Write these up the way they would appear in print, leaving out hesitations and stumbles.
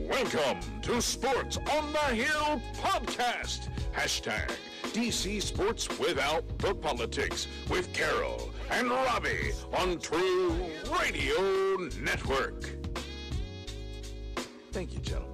Welcome to Sports on the Hill podcast. Hashtag DC Sports Without the Politics with Carol and Robbie on True Radio Network. Thank you, gentlemen.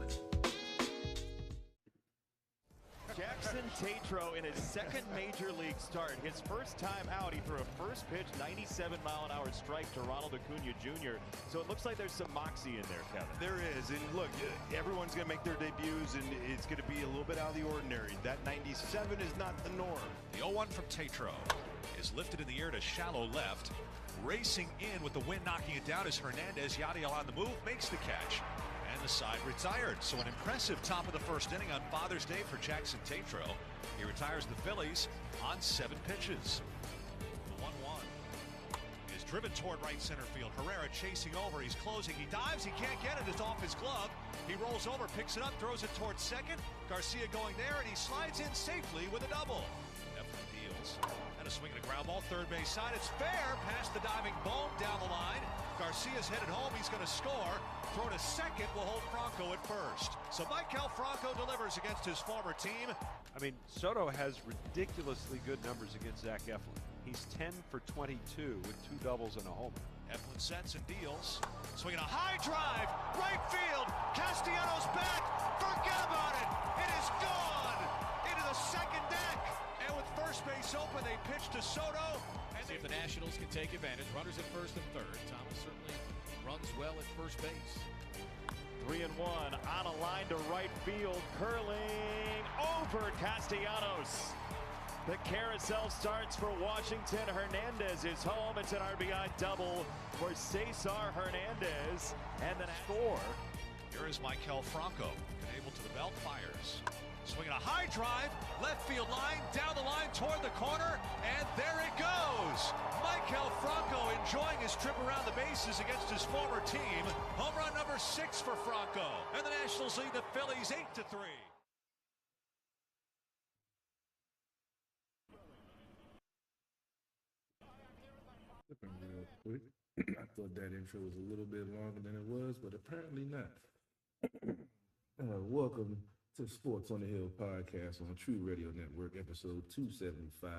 Jackson Tatro in his second major league start. His first time out, he threw a first pitch 97-mile-an-hour strike to Ronald Acuna Jr. So it looks like there's some moxie in there, Kevin. There is, and look, everyone's going to make their debuts, and it's going to be a little bit out of the ordinary. That 97 is not the norm. The 0-1 from Tatro is lifted in the air to shallow left. Racing in with the wind knocking it down as Hernandez, Yadiel on the move, makes the catch. And the side retired. So an impressive top of the first inning on Father's Day for Jackson Tatro. He retires the Phillies on 7 pitches. The 1-1 is driven toward right center field. Herrera chasing over. He's closing. He dives. He can't get it. It's off his glove. He rolls over, picks it up, throws it towards second. Garcia going there, and he slides in safely with a double. Eflin deals. And a swing and a ground ball, third base side. It's fair past the diving Bone down the line. Garcia's headed home. He's going to score. Throw to second will hold Franco at first. So Michael Franco delivers against his former team. I mean, Soto has ridiculously good numbers against Zach Eflin. He's 10 for 22 with 2 doubles and a homer. Eflin sets and deals. Swinging a high drive. Right field. Castellanos back. Forget about it. It is gone into the second deck. And with first base open, they pitch to Soto. And see if the Nationals can take advantage. Runners at first and third. Thomas certainly runs well at first base. 3-1 on a line to right field, curling over Castellanos. The carousel starts for Washington. Hernandez is home. It's an RBI double for Cesar Hernandez. And then score. Here is Michael Franco. Able to the belt, fires. Swinging a high drive, left field line, down the line toward the corner, and there it goes. Michael Franco enjoying his trip around the bases against his former team. Home run number 6 for Franco. And the Nationals lead the Phillies 8-3. Real quick. I thought that intro was a little bit longer than it was, but apparently not. Welcome to Sports on the Hill podcast on True Radio Network, episode 275.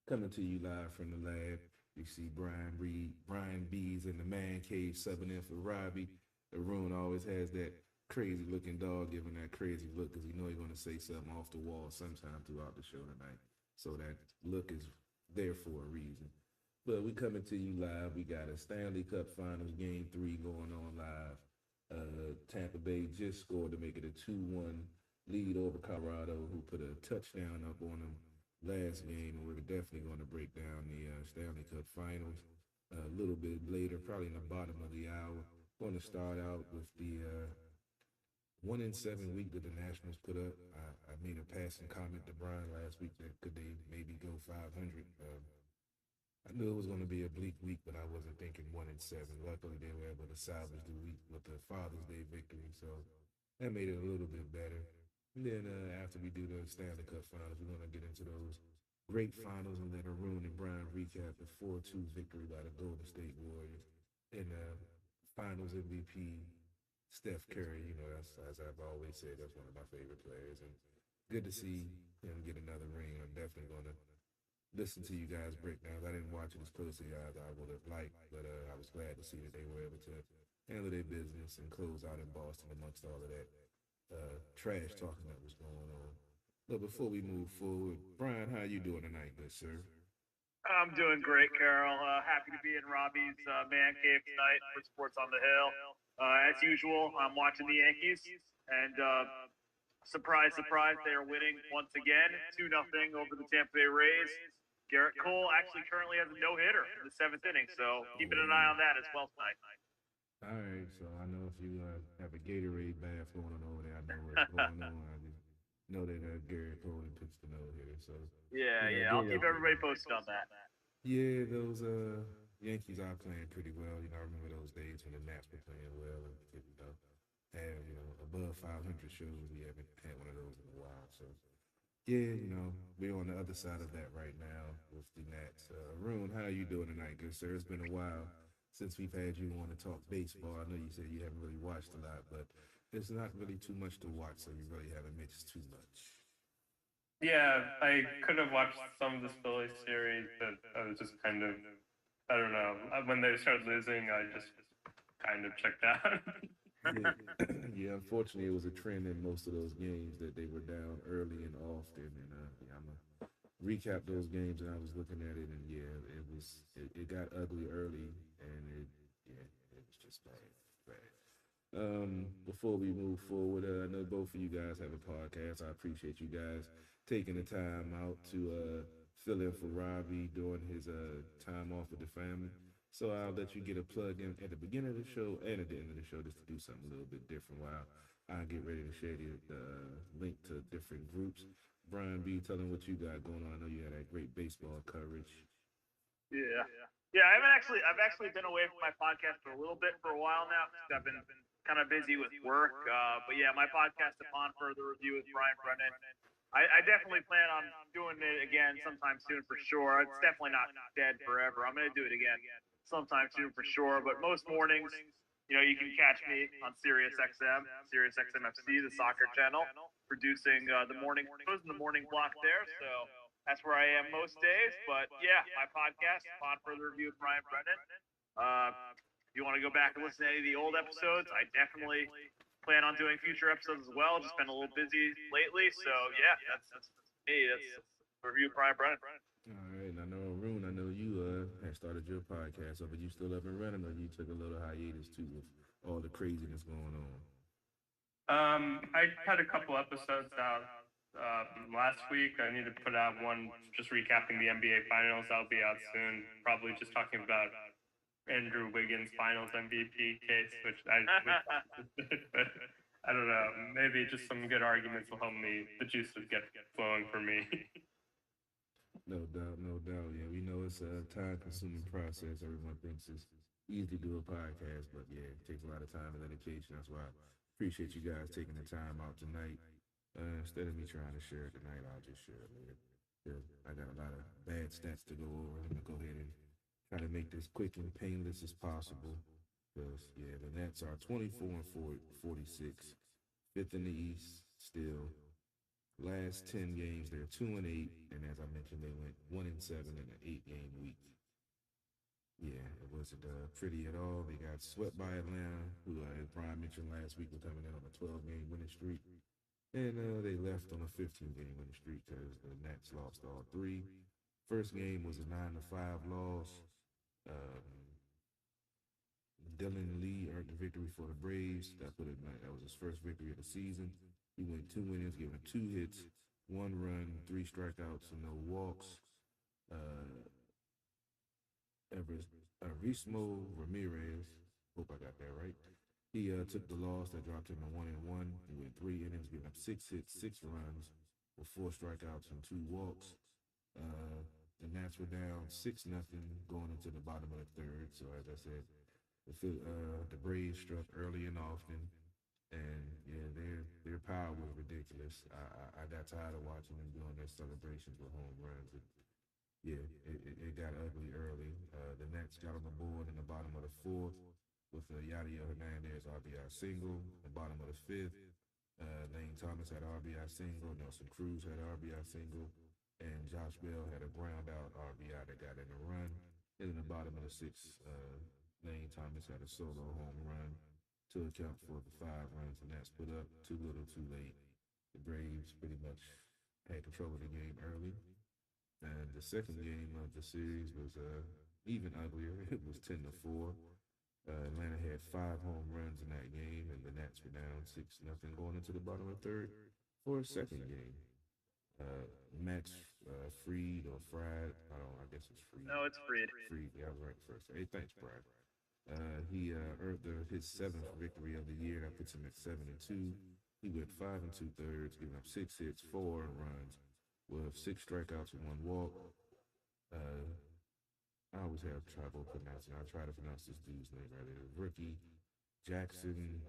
Coming to you live from the lab. You see BrianB's in the man cave subbing in for Robbie. Arun always has that crazy looking dog giving that crazy look because you know he's going to say something off the wall sometime throughout the show tonight. So that look is there for a reason. But we coming to you live. We got a Stanley Cup Finals Game 3 going on live. Tampa Bay just scored to make it a 2-1 lead over Colorado, who put a touchdown up on them last game. And we're definitely going to break down the Stanley Cup Finals a little bit later, probably in the bottom of the hour. Going to start out with the 1-7 week that the Nationals put up. I made a passing comment to Brian last week that could they maybe go 500. I knew it was going to be a bleak week, but I wasn't thinking 1-7. Luckily, they were able to salvage the week with the Father's Day victory, so that made it a little bit better. And then after we do the Stanley Cup Finals, we're going to get into those great finals and let Arun and Brian recap the 4-2 victory by the Golden State Warriors. And Finals MVP, Steph Curry, you know, that's, as I've always said, that's one of my favorite players. And good to see him get another ring. I'm definitely going to listen to you guys breakdowns. I didn't watch it as closely as I would have liked, but I was glad to see that they were able to handle their business and close out in Boston amongst all of that trash talking that was going on. But before we move forward, Brian, how you doing tonight, good sir? I'm doing great, Carol. Happy to be in Robbie's man cave tonight for Sports on the Hill. As usual, I'm watching the Yankees, and surprise, surprise, they are winning once again, 2-0 over the Tampa Bay Rays. Garrett Cole actually currently has a no-hitter in the 7th inning, so keeping an eye on that as well tonight. All right, so I know if you have a Gatorade bath going on over there, I know what's going on. I just know that Garrett Cole pitched the no-hitter, so yeah, I'll keep everybody posted on that. Yeah, those Yankees are playing pretty well. You know, I remember those days when the Nats were playing well and have above 500 shows. We haven't had one of those in a while, so. Yeah, we're on the other side of that right now with the Nats. Arun, how are you doing tonight, good sir? It's been a while since we've had you on to talk baseball. I know you said you haven't really watched a lot, but it's not really too much to watch, so you really haven't missed too much. Yeah, I could have watched some of this Phillies series, but I was just kind of, I don't know. When they started losing, I just kind of checked out. Yeah, yeah, unfortunately, it was a trend in most of those games that they were down early and often. And yeah, I'm gonna recap those games, and I was looking at it, and yeah, it got ugly early, and it was just bad, bad. Before we move forward, I know both of you guys have a podcast. I appreciate you guys taking the time out to fill in for Robbie during his time off with the family. So I'll let you get a plug in at the beginning of the show and at the end of the show just to do something a little bit different while I get ready to share the link to different groups. BrianB, tell them what you got going on. I know you had that great baseball coverage. Yeah. Yeah, I've actually been away from my podcast for a while now because I've been kind of busy with work. But yeah, my podcast, Upon Further Review with Brian Brennan. I definitely plan on doing it again sometime soon for sure. It's definitely not dead forever. I'm gonna do it again sometime soon for sure. But most mornings, you can catch me on Sirius XM FC, the soccer channel, producing the morning shows and the morning block there. So that's where I am most days. But yeah, my podcast, Upon Further Review with Brian Brennan. If you want to go back and listen to any of the old episodes, I definitely plan on doing future episodes as well. Just been a little busy lately. So yeah, that's me. That's Review with Brian Brennan. All right, and I know Arun, I know you had started your podcast up, but you still up and running, or you took a little hiatus too with all the craziness going on? I had a couple episodes out last week. I need to put out one just recapping the NBA Finals. That'll be out soon. Probably just talking about Andrew Wiggins' Finals MVP case, which but I don't know. Maybe just some good arguments will help me. The juice would get flowing for me. No doubt, no doubt. Yeah, we know it's a time-consuming process. Everyone thinks it's easy to do a podcast, but yeah, it takes a lot of time and dedication. That's why I appreciate you guys taking the time out tonight. Instead of me trying to share it tonight, I'll just share it later. I got a lot of bad stats to go over. I'm gonna go ahead and try to make this quick and painless as possible. Because yeah, the Nets are 24 and 46, fifth in the East still. Last 10 games, they're 2 and 8, and as I mentioned, they went 1 and 7 in an 8-game week. Yeah, it wasn't pretty at all. They got swept by Atlanta, who, as Brian mentioned last week, was coming in on a 12-game winning streak, and they left on a 15-game winning streak because the Nets lost all three. First game was a 9-5 loss. Dylan Lee earned the victory for the Braves. That was his first victory of the season. He went 2 innings, giving 2 hits, 1 run, 3 strikeouts, and no walks. Erismo Ramirez, hope I got that right. He took the loss that dropped him to 1-1. He went 3 innings, giving up 6 hits, 6 runs, with 4 strikeouts and 2 walks. The Nats were down 6-0 going into the bottom of the third. So as I said, the Braves struck early and often. And yeah, their power was ridiculous. I got tired of watching them doing their celebrations with home runs. It got ugly early. The Nets got on the board in the bottom of the fourth with Yadier Hernandez RBI single. The bottom of the fifth, Lane Thomas had RBI single. Nelson Cruz had RBI single, and Josh Bell had a ground out RBI that got in a run. And in the bottom of the sixth, Lane Thomas had a solo home run to account for the 5 runs the Nats put up. Too little, too late. The Braves pretty much had control of the game early. And the second game of the series was even uglier. It was 10-4. Atlanta had 5 home runs in that game, and the Nats were down 6-0 going into the bottom of the third for a second game. Max Fried or Fried, I guess it's Fried. No, it's Fried. Fried, yeah, I was right first. Hey, thanks, Brian. He earned his 7th victory of the year. That puts him at 7-2. He went 5 2/3, giving up 6 hits, 4 runs, with 6 strikeouts and 1 walk. I always have trouble pronouncing. I try to pronounce this dude's name right. It was rookie Jackson.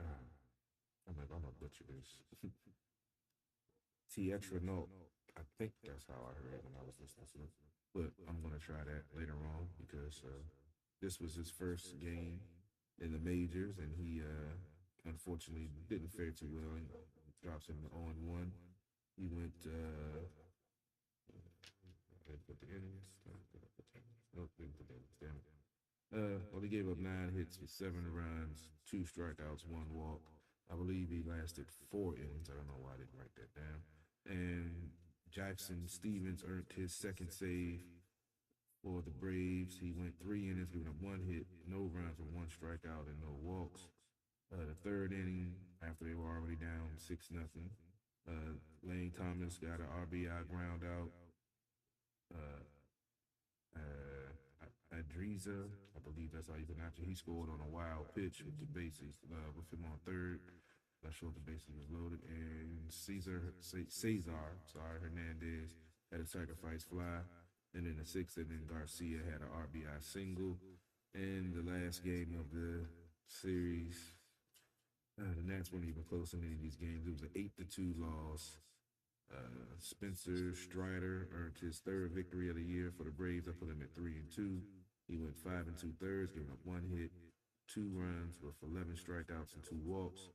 I'm gonna butcher this. Tietranault. I think that's how I heard it when I was listening to it. But I'm gonna try that later on because this was his first game in the majors, and he unfortunately didn't fare too well. He drops him to 0-1. He went, put the innings. Nope, didn't put the innings, damn it. Well, he gave up 9 hits with 7 runs, 2 strikeouts, 1 walk. I believe he lasted 4 innings. I don't know why I didn't write that down. And Jackson Stevens earned his second save for the Braves. He went 3 innings, giving up 1 hit, no runs with 1 strikeout and no walks. The third inning, after they were already down 6-0, Lane Thomas got an RBI ground out. Adriza, I believe that's how you pronounce it. He scored on a wild pitch with the bases, with him on third. Not sure if the bases was loaded. And Cesar Hernandez had a sacrifice fly. And in the 6th inning, Garcia had an RBI single. And the last game of the series, the Nats weren't even close in any of these games. It was an 8-2 loss. Spencer Strider earned his 3rd victory of the year for the Braves. I put him at 3-2. He went 5 2/3, giving up 1 hit, 2 runs with 11 strikeouts and 2 walks.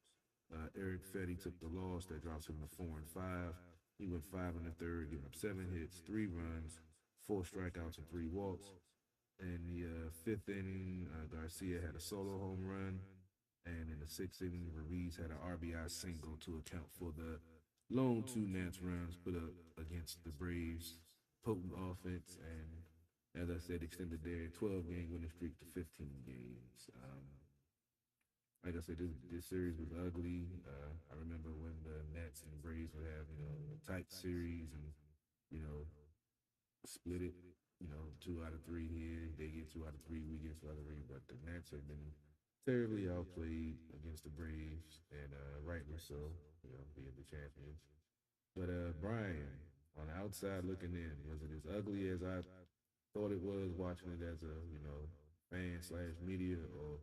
Eric Fetty took the loss. That drops him to 4-5. He went 5 1/3, giving up 7 hits, 3 runs, 4 strikeouts and 3 walks. In the 5th inning, Garcia had a solo home run. And in the 6th inning, Ruiz had an RBI single to account for the lone 2 Nats runs put up against the Braves' potent offense, and as I said, extended their 12-game winning streak to 15 games. Like I said, this series was ugly. I remember when the Nats and the Braves would have, a tight series and, split it, 2 out of 3 here. They get 2 out of 3, we get 2 out of 3. But the Nats have been terribly outplayed against the Braves, and rightly so, being the champions. But Brian, on the outside looking in, was it as ugly as I thought it was watching it as a fan/media, or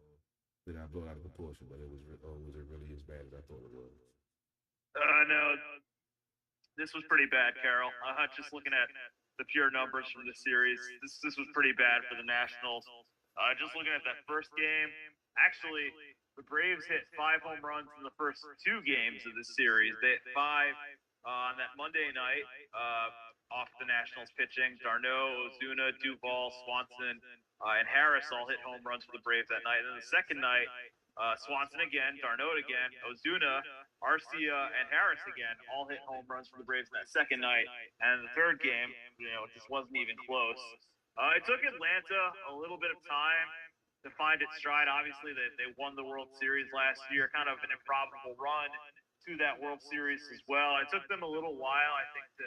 did I blow it out of proportion? But was it really as bad as I thought it was? No, this was pretty bad, Carol. Just looking at the pure numbers from the series, this was pretty bad for the Nationals. Just looking at that first game, actually, the Braves hit 5 home runs in the first 2 games of this series. They hit 5 on that Monday night off the Nationals pitching. Darno, Ozuna, Duvall, Swanson, and Harris all hit home runs for the Braves that night. And then the second night, Swanson again, Darno again, Ozuna, Arcia, and Harris again all hit home runs for the Braves that second night. And the third game, it just wasn't even close. It took Atlanta a little bit of time to find its stride. Obviously, they won the World Series last year, kind of an improbable run to that World Series as well. It took them a little while, I think, to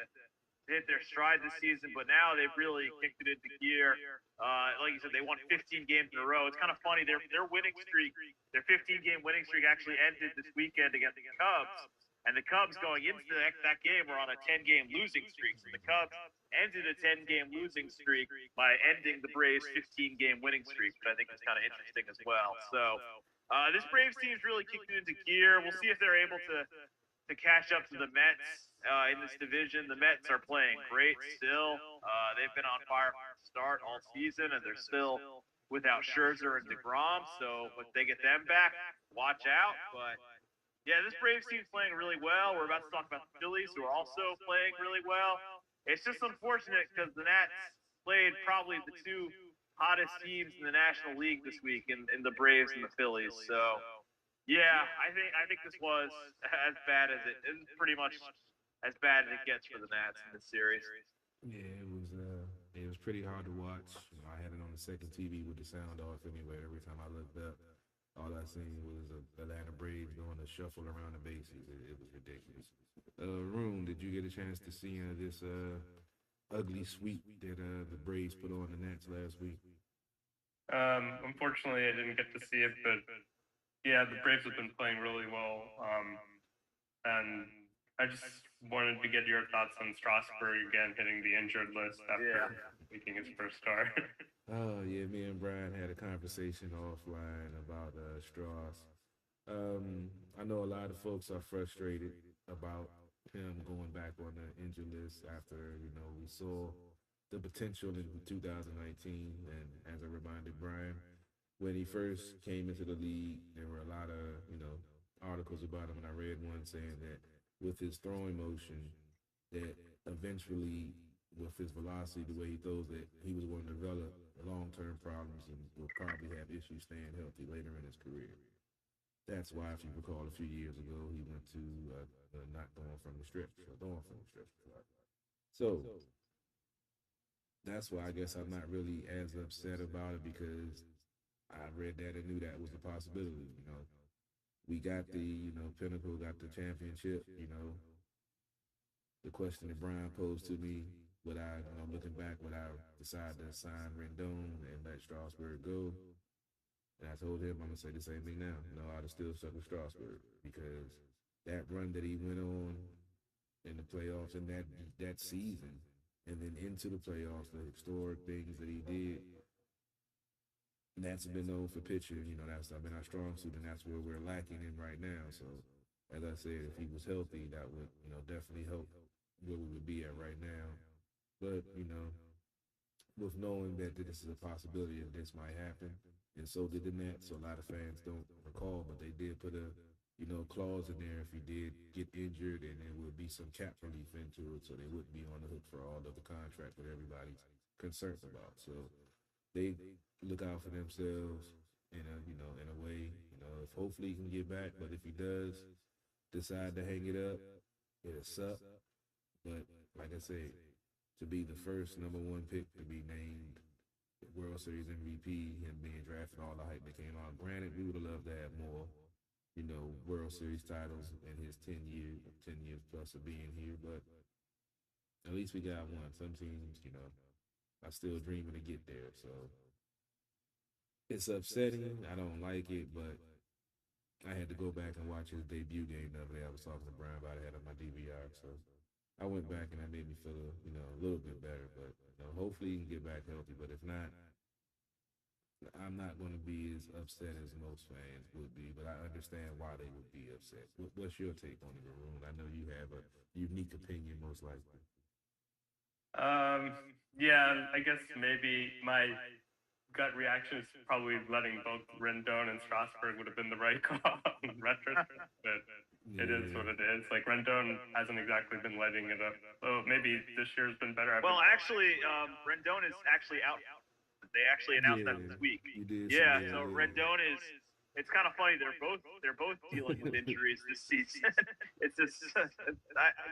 hit their stride this season, but now they've really kicked it into gear. Like you said, they won 15 games in a row. It's kind of funny. Their winning streak, their 15-game winning streak actually ended this weekend against the Cubs. And the Cubs going into that game were on a 10-game losing streak. So the Cubs ended a 10-game losing streak by ending the Braves' 15-game winning streak, which I think is kind of interesting as well. So this Braves team's really kicked it into gear. We'll see if they're able to catch up to the Mets in this division. The Mets are playing great still. They've been on fire from the start all season, and they're still without Scherzer and DeGrom. So if they get them back, watch out. But yeah, this Braves team's playing really well. We're about to talk about the Phillies, who are also playing really well. It's just unfortunate because the Nats played probably the 2 hottest teams in the National League this week in the Braves and the Phillies. So yeah, I think this was as bad as it is, pretty much as bad as it gets for the Nats in this series. Yeah, it was pretty hard to watch. I had it on the second TV with the sound off anyway. Every time I looked up, all I seen was the Atlanta Braves doing a shuffle around the bases. It was ridiculous. Arun, did you get a chance to see this ugly sweep that the Braves put on the Nats last week? Unfortunately, I didn't get to see it, but yeah, the Braves have been playing really well. And I just wanted to get your thoughts on Strasburg again hitting the injured list after making his first start. Oh, yeah, me and Brian had a conversation offline about Strauss. I know a lot of folks are frustrated about him going back on the injured list after, we saw the potential in 2019. And as I reminded Brian, when he first came into the league, there were a lot of, articles about him, and I read one saying that with his throwing motion, that eventually with his velocity, the way he throws it, he was going to develop long-term problems and will probably have issues staying healthy later in his career. That's why, if you recall, a few years ago, he went to not throwing from the stretch, or throwing from the stretch. So that's why I guess I'm not really as upset about it, because I read that and knew that was a possibility. You know, we got the pinnacle, got the championship. You know, the question that Brian posed to me, would I, looking back, would I decide to sign Rendon and let Strasburg go? And I told him I'm gonna say the same thing now. No, I'd have still stuck with Strasburg, because that run that he went on in the playoffs and that season, and then into the playoffs, the historic things that he did, that's been known for pitching. That's been our strong suit, and that's where we're lacking in right now. So, as I said, if he was healthy, that would definitely help where we would be at right now. But with knowing that this is a possibility that this might happen, and so did the Nets. So a lot of fans don't recall, but they did put a clause in there if he did get injured, and there would be some cap relief into it, so they wouldn't be on the hook for all of the contract that everybody's concerned about. So they look out for themselves in a way. If hopefully he can get back, but if he does decide to hang it up, it'll suck. But like I said, to be the first #1 pick to be named World Series MVP and being drafted, all the hype that came out. Granted, we would have loved to have more, World Series titles in his 10 years plus of being here, but at least we got one. Some teams, are still dreaming to get there. So it's upsetting. I don't like it, but I had to go back and watch his debut game the other day. I was talking to Brian about it, I had on my DVR, so I went back and that made me feel a little bit better. But hopefully he can get back healthy. But if not, I'm not going to be as upset as most fans would be. But I understand why they would be upset. What's your take on it, Arun? I know you have a unique opinion, most likely. Yeah, I guess maybe my gut reaction is probably letting both Rendon and Strasburg would have been the right call in retrospect, but it is what it is. Like, Rendon hasn't exactly been lighting it up. Oh, maybe this year's been better. Well, actually, Rendon is actually out. They actually announced that this week. So Rendon is. It's kind of funny. They're both dealing with injuries this season. It's just. I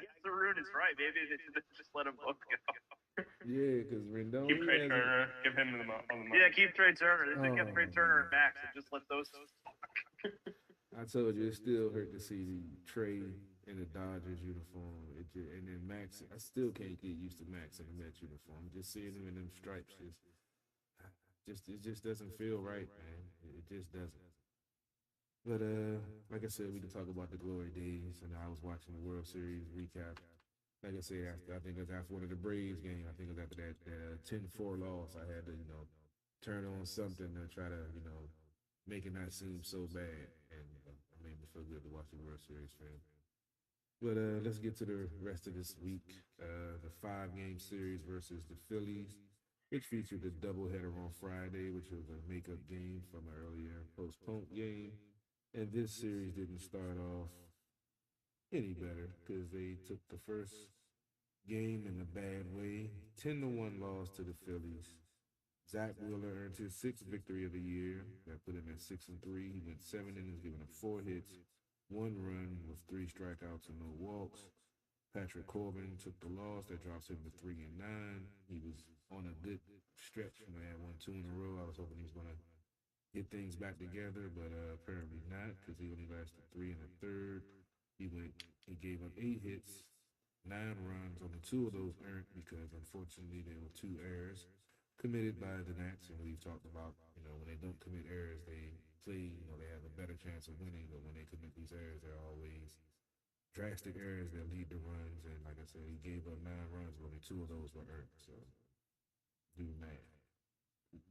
guess Arun is right. Maybe they should just let them both go. Yeah, because Rendon. Keep Trey Turner. Give him all the money. Yeah, keep Trey Turner. They kept Trey Turner and Max, and just let those talk. I told you, it still hurt to see Trey in the Dodgers uniform. And then Max, I still can't get used to Max in the Mets uniform. Just seeing him in them stripes, it just doesn't feel right, man. It just doesn't. But like I said, we can talk about the glory days, and I was watching the World Series recap. Like I said, I think it was after one of the Braves games. I think it was after that 10-4 loss. I had to, turn on something to try to, make it not seem so bad. And it made me feel good to watch the World Series, fam. But let's get to the rest of this week. The 5-game series versus the Phillies, which featured a doubleheader on Friday, which was a makeup game from an earlier postponed game. And this series didn't start off any better because they took the first game in a bad way. 10-1 loss to the Phillies. Zach Wheeler earned his 6th victory of the year. That put him at 6-3. He went 7 innings, giving up 4 hits, 1 run with 3 strikeouts and no walks. Patrick Corbin took the loss. That drops him to 3-9. He was on a good stretch when they had won 2 in a row. I was hoping he was going to get things back together, but apparently not, because he only lasted 3 1/3. He gave up 8 hits, 9 runs. Only 2 of those earned because, unfortunately, there were 2 errors committed by the Nats, and we've talked about, when they don't commit errors, they play, they have a better chance of winning, but when they commit these errors, they're always drastic errors that lead to runs, and like I said, he gave up 9 runs, but only 2 of those were earned, so do math.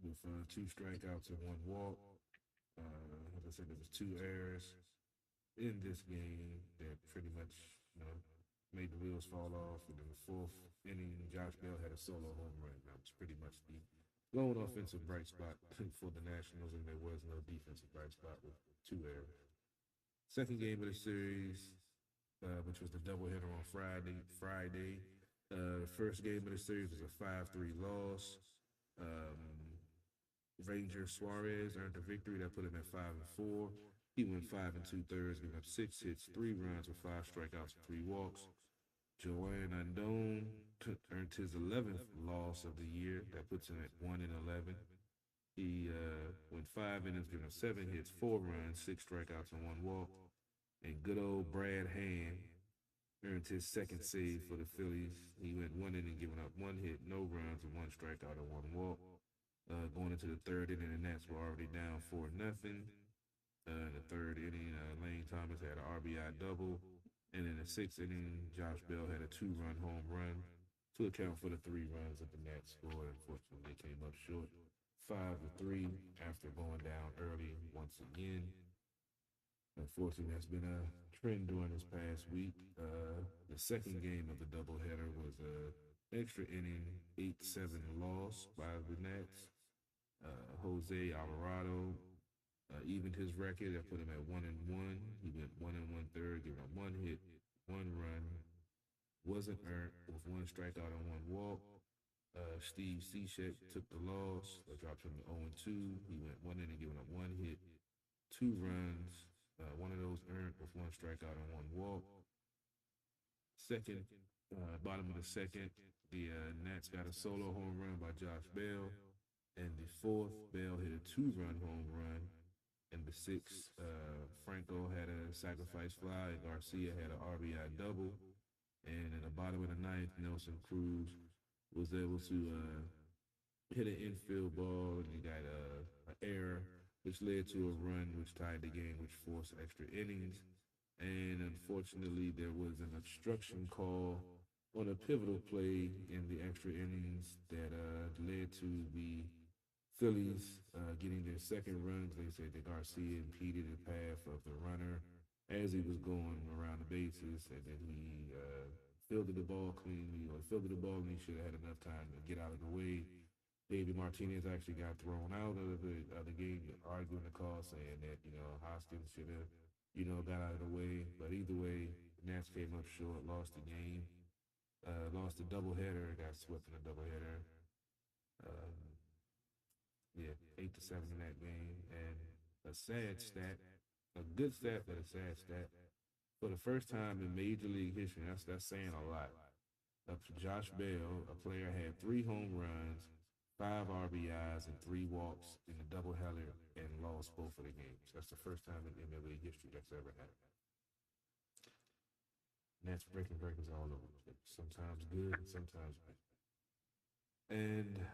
With 2 strikeouts and 1 walk, as I said, there was 2 errors in this game that pretty much, made the wheels fall off. And in the 4th inning, Josh Bell had a solo home run. That was pretty much the lone offensive bright spot for the Nationals, and there was no defensive bright spot with 2 errors. Second game of the series, which was the doubleheader on Friday. The first game of the series was a 5-3 loss. Ranger Suarez earned the victory. That put him at 5-4. He went 5 2/3, giving up 6 hits, 3 runs with 5 strikeouts and 3 walks. Joanne Andone earned his 11th loss of the year. That puts him at 1-11. He went 5 innings, giving up 7 hits, 4 runs, 6 strikeouts, and 1 walk. And good old Brad Hand earned his second save for the Phillies. He went 1 inning, giving up 1 hit, no runs, and 1 strikeout and 1 walk. Going into the third inning, the Nats were already down 4-0. In the third inning, Lane Thomas had an RBI double. And in the sixth inning, Josh Bell had a 2-run home run to account for the 3 runs that the Nats scored. Unfortunately, they came up short 5-3 after going down early once again. Unfortunately, that's been a trend during this past week. The second game of the doubleheader was an extra inning 8-7 loss by the Nats. Jose Alvarado evened his record. That put him at 1-1. He went 1 1/3, giving up 1 hit, 1 run, wasn't earned with 1 strikeout and 1 walk. Steve Cishek took the loss. That dropped him to 0-2. He went 1 inning, giving up 1 hit, 2 runs. 1 of those earned with 1 strikeout and 1 walk. Bottom of the second, the Nats got a solo home run by Josh Bell. And the fourth, Bell hit a 2-run home run. And the sixth, Franco had a sacrifice fly. And Garcia had an RBI double. And in the bottom of the ninth, Nelson Cruz was able to hit an infield ball, and he got an error, which led to a run, which tied the game, which forced extra innings. And unfortunately, there was an obstruction call on a pivotal play in the extra innings that led to the Phillies getting their second runs. They said that Garcia impeded the path of the runner as he was going around the bases, and then he fielded the ball cleanly, or fielded the ball, and he should have had enough time to get out of the way. David Martinez actually got thrown out of the game, arguing the call, saying that, Hoskins should have, got out of the way. But either way, the Nats came up short, lost the game, lost the doubleheader, got swept in the doubleheader. 8-7 in that game. And a sad stat, a good stat, but a sad stat. For the first time in Major League history, that's saying a lot. Josh Bell, a player, had 3 home runs, 5 RBIs, and 3 walks in the doubleheader and lost both of the games. That's the first time in MLB history that's ever happened. Nats breaking records all over the place. Sometimes good and sometimes bad. And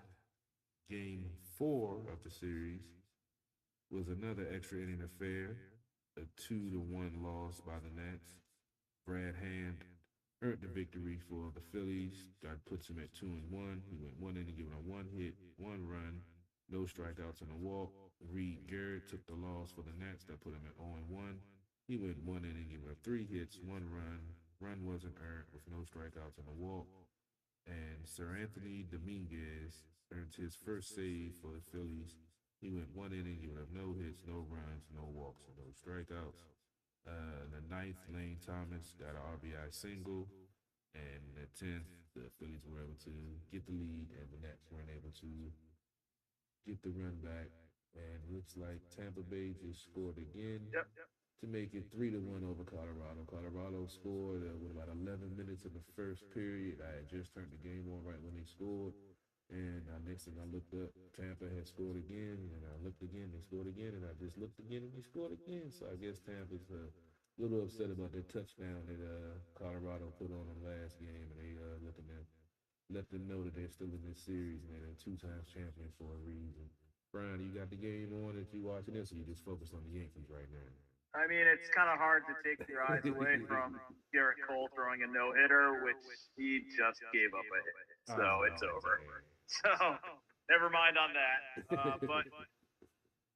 Game 4 of the series was another extra inning affair, a 2-1 loss by the Nats. Brad Hand earned the victory for the Phillies. That puts him at 2-1. He went 1 inning, giving up 1 hit, 1 run, no strikeouts and a walk. Reed Garrett took the loss for the Nats. That put him at 0-1. He went 1 inning, giving up 3 hits, 1 run. Run wasn't earned with no strikeouts and a walk. And Sir Anthony Dominguez earned his first save for the Phillies. He went 1 inning, giving up no hits, no runs, no walks, and no strikeouts. The 9th, Lane Thomas got an RBI single. And the 10th, the Phillies were able to get the lead, and the Nats weren't able to get the run back. And looks like Tampa Bay just scored again to make it 3-1 over Colorado. Colorado scored with about 11 minutes in the first period. I had just turned the game on right when they scored. And next thing I looked up, Tampa had scored again, and I looked again, they scored again, and I just looked again, and they scored again. So I guess Tampa's a little upset about that touchdown that Colorado put on them last game, and they looking to let them know that they're still in this series, and they're 2 times champion for a reason. Brian, you got the game on that you watching this, or you just focused on the Yankees right now? I mean, it's kind of hard to take your eyes away from Garrett Cole throwing a no-hitter, which he just gave up a hit. So it's over. So never mind on that. But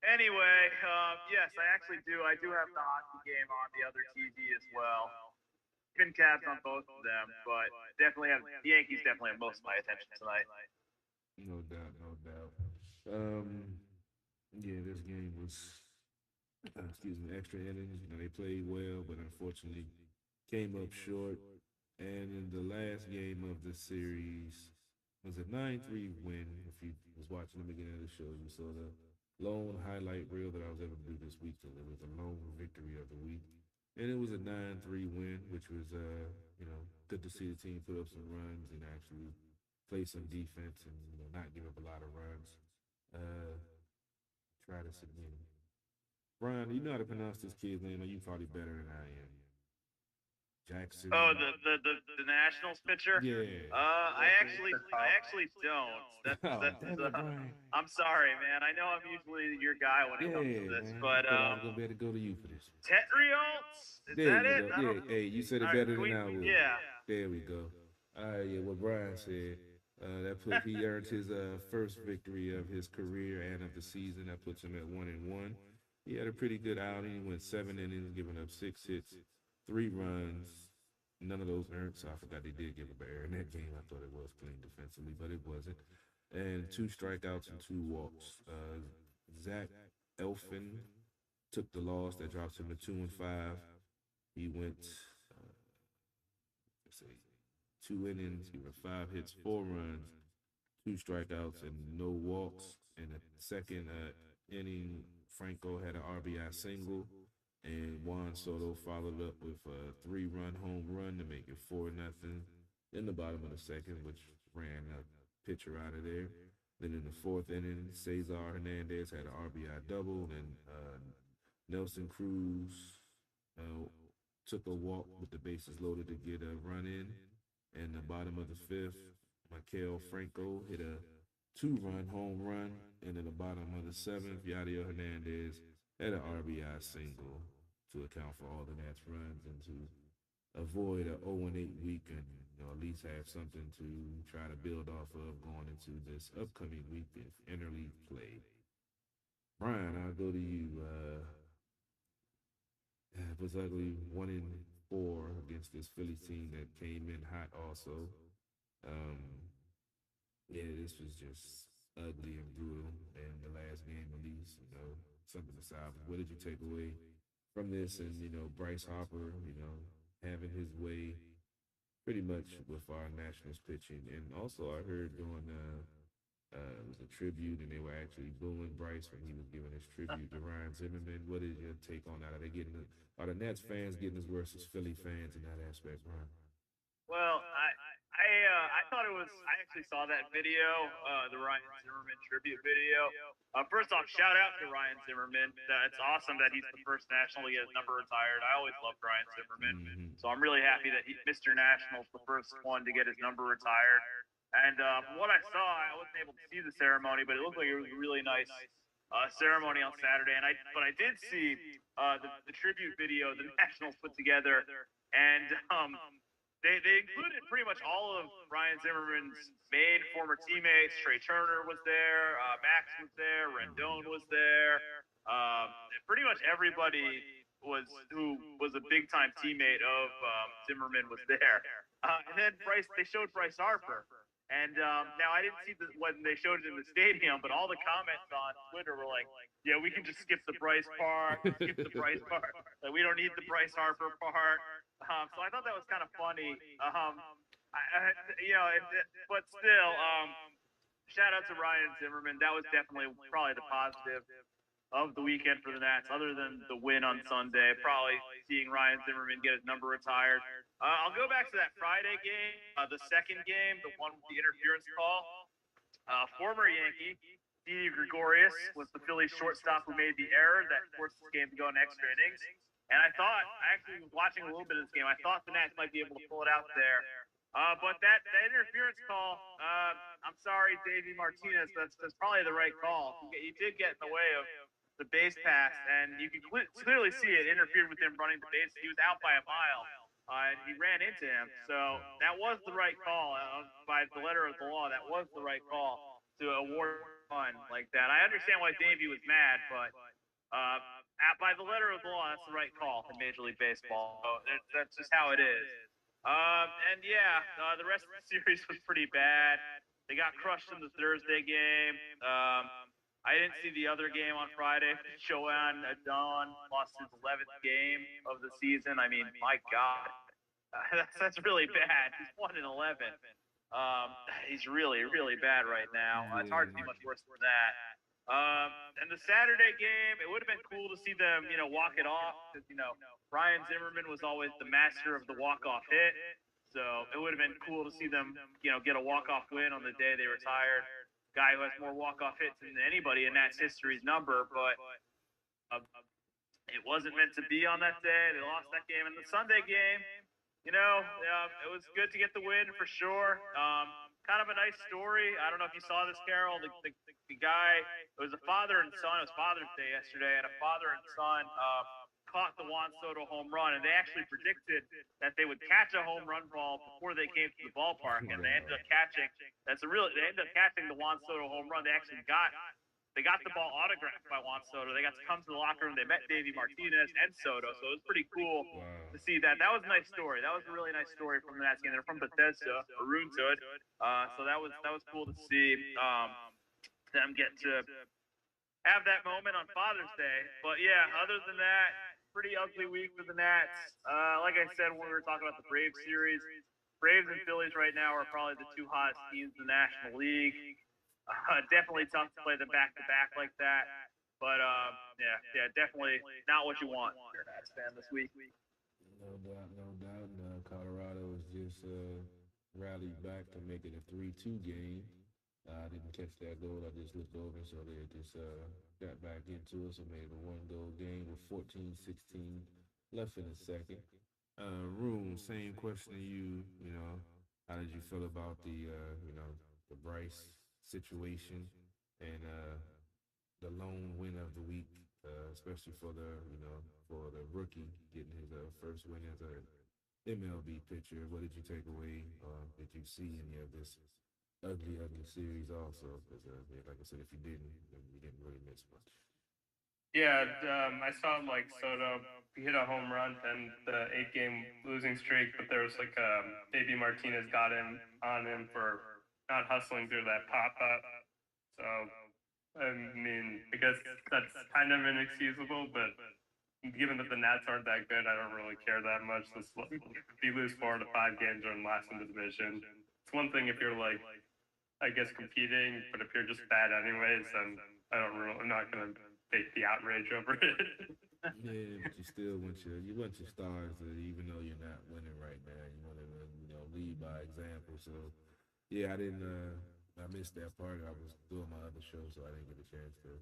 anyway, yes, I actually do. I do have the hockey game on the other TV as well. Pin caps on both of them, but definitely have the Yankees definitely have most of my attention tonight. No doubt, no doubt. Yeah, this game was extra innings. You know, they played well, but unfortunately came up short. And in the last game of the series was a 9-3 win. If you was watching the beginning of the show, you saw the lone highlight reel that I was able to do this week. So it was the lone victory of the week. And it was a 9-3 win, which was, good to see the team put up some runs and actually play some defense and, not give up a lot of runs. Try this again. Brian, you know how to pronounce this kid's name, or you probably better than I am. Jackson. Oh, the Nationals pitcher. Yeah. I actually don't. I'm sorry, man. I know I'm usually your guy when it comes to this, man. but I was gonna be able to go to you for this. Tetriolts? Is There that you it? go. Yeah, hey, you said it better than I would. Yeah. There we go. All right, yeah, what Brian said. He earned his first victory of his career and of the season. That puts him at 1-1. He had a pretty good outing. He went 7 innings, giving up 6 hits, 3 runs. None of those earned, so I forgot they did give up an error in that game. I thought it was clean defensively, but it wasn't. And 2 strikeouts and 2 walks. Zach Elfin took the loss. That drops him to 2-5. He went, 2 innings, he went 5 hits, 4 runs, 2 strikeouts, and no walks. In the second inning, Franco had an RBI single, and Juan Soto followed up with a 3-run home run to make it 4-0 in the bottom of the second, which ran a pitcher out of there. Then in the fourth inning, Cesar Hernandez had an RBI double, and Nelson Cruz took a walk with the bases loaded to get a run in. In the bottom of the fifth, Maikel Franco hit a 2-run home run. And in the bottom of the seventh, Yadier Hernandez had an RBI single to account for all the Nats runs and to avoid a 0-8 week and at least have something to try to build off of going into this upcoming week of interleague play. Brian, I'll go to you. It was ugly 1-4 against this Phillies team that came in hot also. This was just ugly and brutal. And the last game, at least, something to salvage. What did you take away from this? And, Bryce Harper, having his way pretty much with our Nationals pitching. And also I heard during it was a tribute, and they were actually booing Bryce when he was giving his tribute to Ryan Zimmerman. What is your take on that? Are the Nets fans getting as worse as Philly fans in that aspect, Ryan? Well, I thought it was. I actually saw that video, the Ryan Zimmerman tribute video. First off, shout out to Ryan Zimmerman. It's awesome that he's the first National to get his number retired. I always loved Ryan Zimmerman, so I'm really happy that Mr. National's the first one to get his number retired. And from what I saw, I wasn't able to see the ceremony, but it looked like it was a really nice ceremony on Saturday. But I did see the tribute video the Nationals put together, and they included pretty much all of Ryan Zimmerman's main former teammates. Trey Turner was there, Max was there, Rendon was there. Pretty much everybody who was a big time teammate of Zimmerman was there. And then they showed Bryce Harper. And now I didn't see when they showed it in the stadium, but all the comments on Twitter were like, "Yeah, we can just skip the Bryce part, skip the Bryce part. Like, we don't need the Bryce Harper part." So I thought that was kind of funny. But still, shout out to Ryan Zimmerman. That was definitely probably the positive of the weekend for the Nats, other than the win on Sunday. Probably seeing Ryan Zimmerman get his number retired. I'll go back to that Friday game, the second game, the one with the interference call. Former Yankee, Didi Gregorius, was the Phillies shortstop who made the error that forced this game to go in extra innings. And I actually was watching a little bit of this game, I thought the Nats might be able to pull it out there. But that interference call, I'm sorry, Davey Martinez, that's probably the right call. He did get in the way of the base pass, and you can clearly see it interfered with him running the base. He was out by a mile. And he ran into him. So that was the right call by the letter of the law. That was the right call to award fun like that. I understand why Davey was mad, but by the letter of the law, that's the right call in Major League Baseball. So that's just how it is. The rest of the series was pretty bad. They got crushed in the Thursday game. I didn't see the other game on Friday. Shoan Adon lost his 11th game of the season. I mean, my God, that's really bad. He's 1-11. He's really, really bad right now. It's hard to be much worse than that. And the Saturday game, it would have been cool to see them, walk it off because, Ryan Zimmerman was always the master of the walk-off hit. So it would have been cool to see them, get a walk-off win on the day they retired. Guy who has more walk-off hits than anybody in Nats history's number, but it wasn't meant to be on that day. They lost that game. And the Sunday game, it was good to get the win for sure. Kind of a nice story. I don't know if you saw this, Carol. The guy, it was a father and son. It was Father's Day yesterday, and a father and son caught the Juan Soto home run, and they actually predicted that they would catch a home run ball before they came to the ballpark, and they ended up catching. They ended up catching the Juan Soto home run. They actually got the ball autographed by Juan Soto. They got to come to the locker room. They met Davey Martinez and Soto, so it was pretty cool to see that. That was a nice story. That was a really nice story from the Nats game. They're from Bethesda, Arun's hood, so that was cool to see them get to have that moment on Father's Day. But yeah, other than that, pretty ugly week for the Nats. Like I said when we were talking about the Braves series, Braves and Phillies right now are probably the two hottest teams in the National League. Definitely tough to play them back-to-back like that. But, yeah, definitely not what you want if you're a Nats fan this week. No doubt, no doubt. Colorado has just rallied back to make it a 3-2 game. I didn't catch that goal. I just looked over, so they just got back into it. So made it a one-goal game with 14-16 left in the second. Room, same question to you. How did you feel about the Bryce situation and the lone win of the week, especially for the rookie getting his first win as a MLB pitcher? What did you take away? Did you see any of this ugly series also? Because like I said, if you didn't, then you didn't really miss much. Yeah, I saw Soto hit a home run and the 8-game losing streak, but there was Davey Martinez got on him for not hustling through that pop-up. So, I mean, I guess that's kind of inexcusable, but given that the Nats aren't that good, I don't really care that much. If you lose 4 out of 5 games or in last in the division, it's one thing if you're I guess competing, but if you're just bad anyways, then I'm not gonna take the outrage over it. Yeah, but you still want your stars to, even though you're not winning right now, you want to lead by example. So yeah, I missed that part. I was doing my other show, so I didn't get a chance to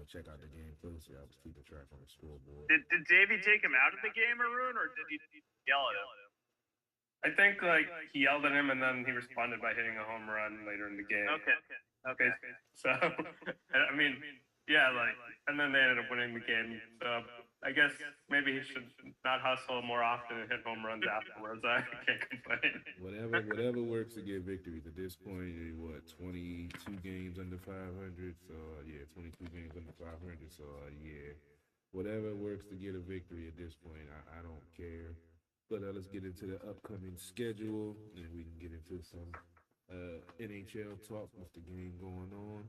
check out the game closely. I was keeping track on the scoreboard. Did Davey take him out of the game, Arun, or did he yell at him? I think he yelled at him and then he responded by hitting a home run later in the game. Okay. So I mean, yeah, and then they ended up winning the game. So I guess maybe he should not hustle more often and hit home runs afterwards. I can't complain. Whatever works to get victories. At this point, 22 games under 500. So 22 games under 500. So whatever works to get a victory at this point, I don't care. But let's get into the upcoming schedule, and we can get into some NHL talk with the game going on.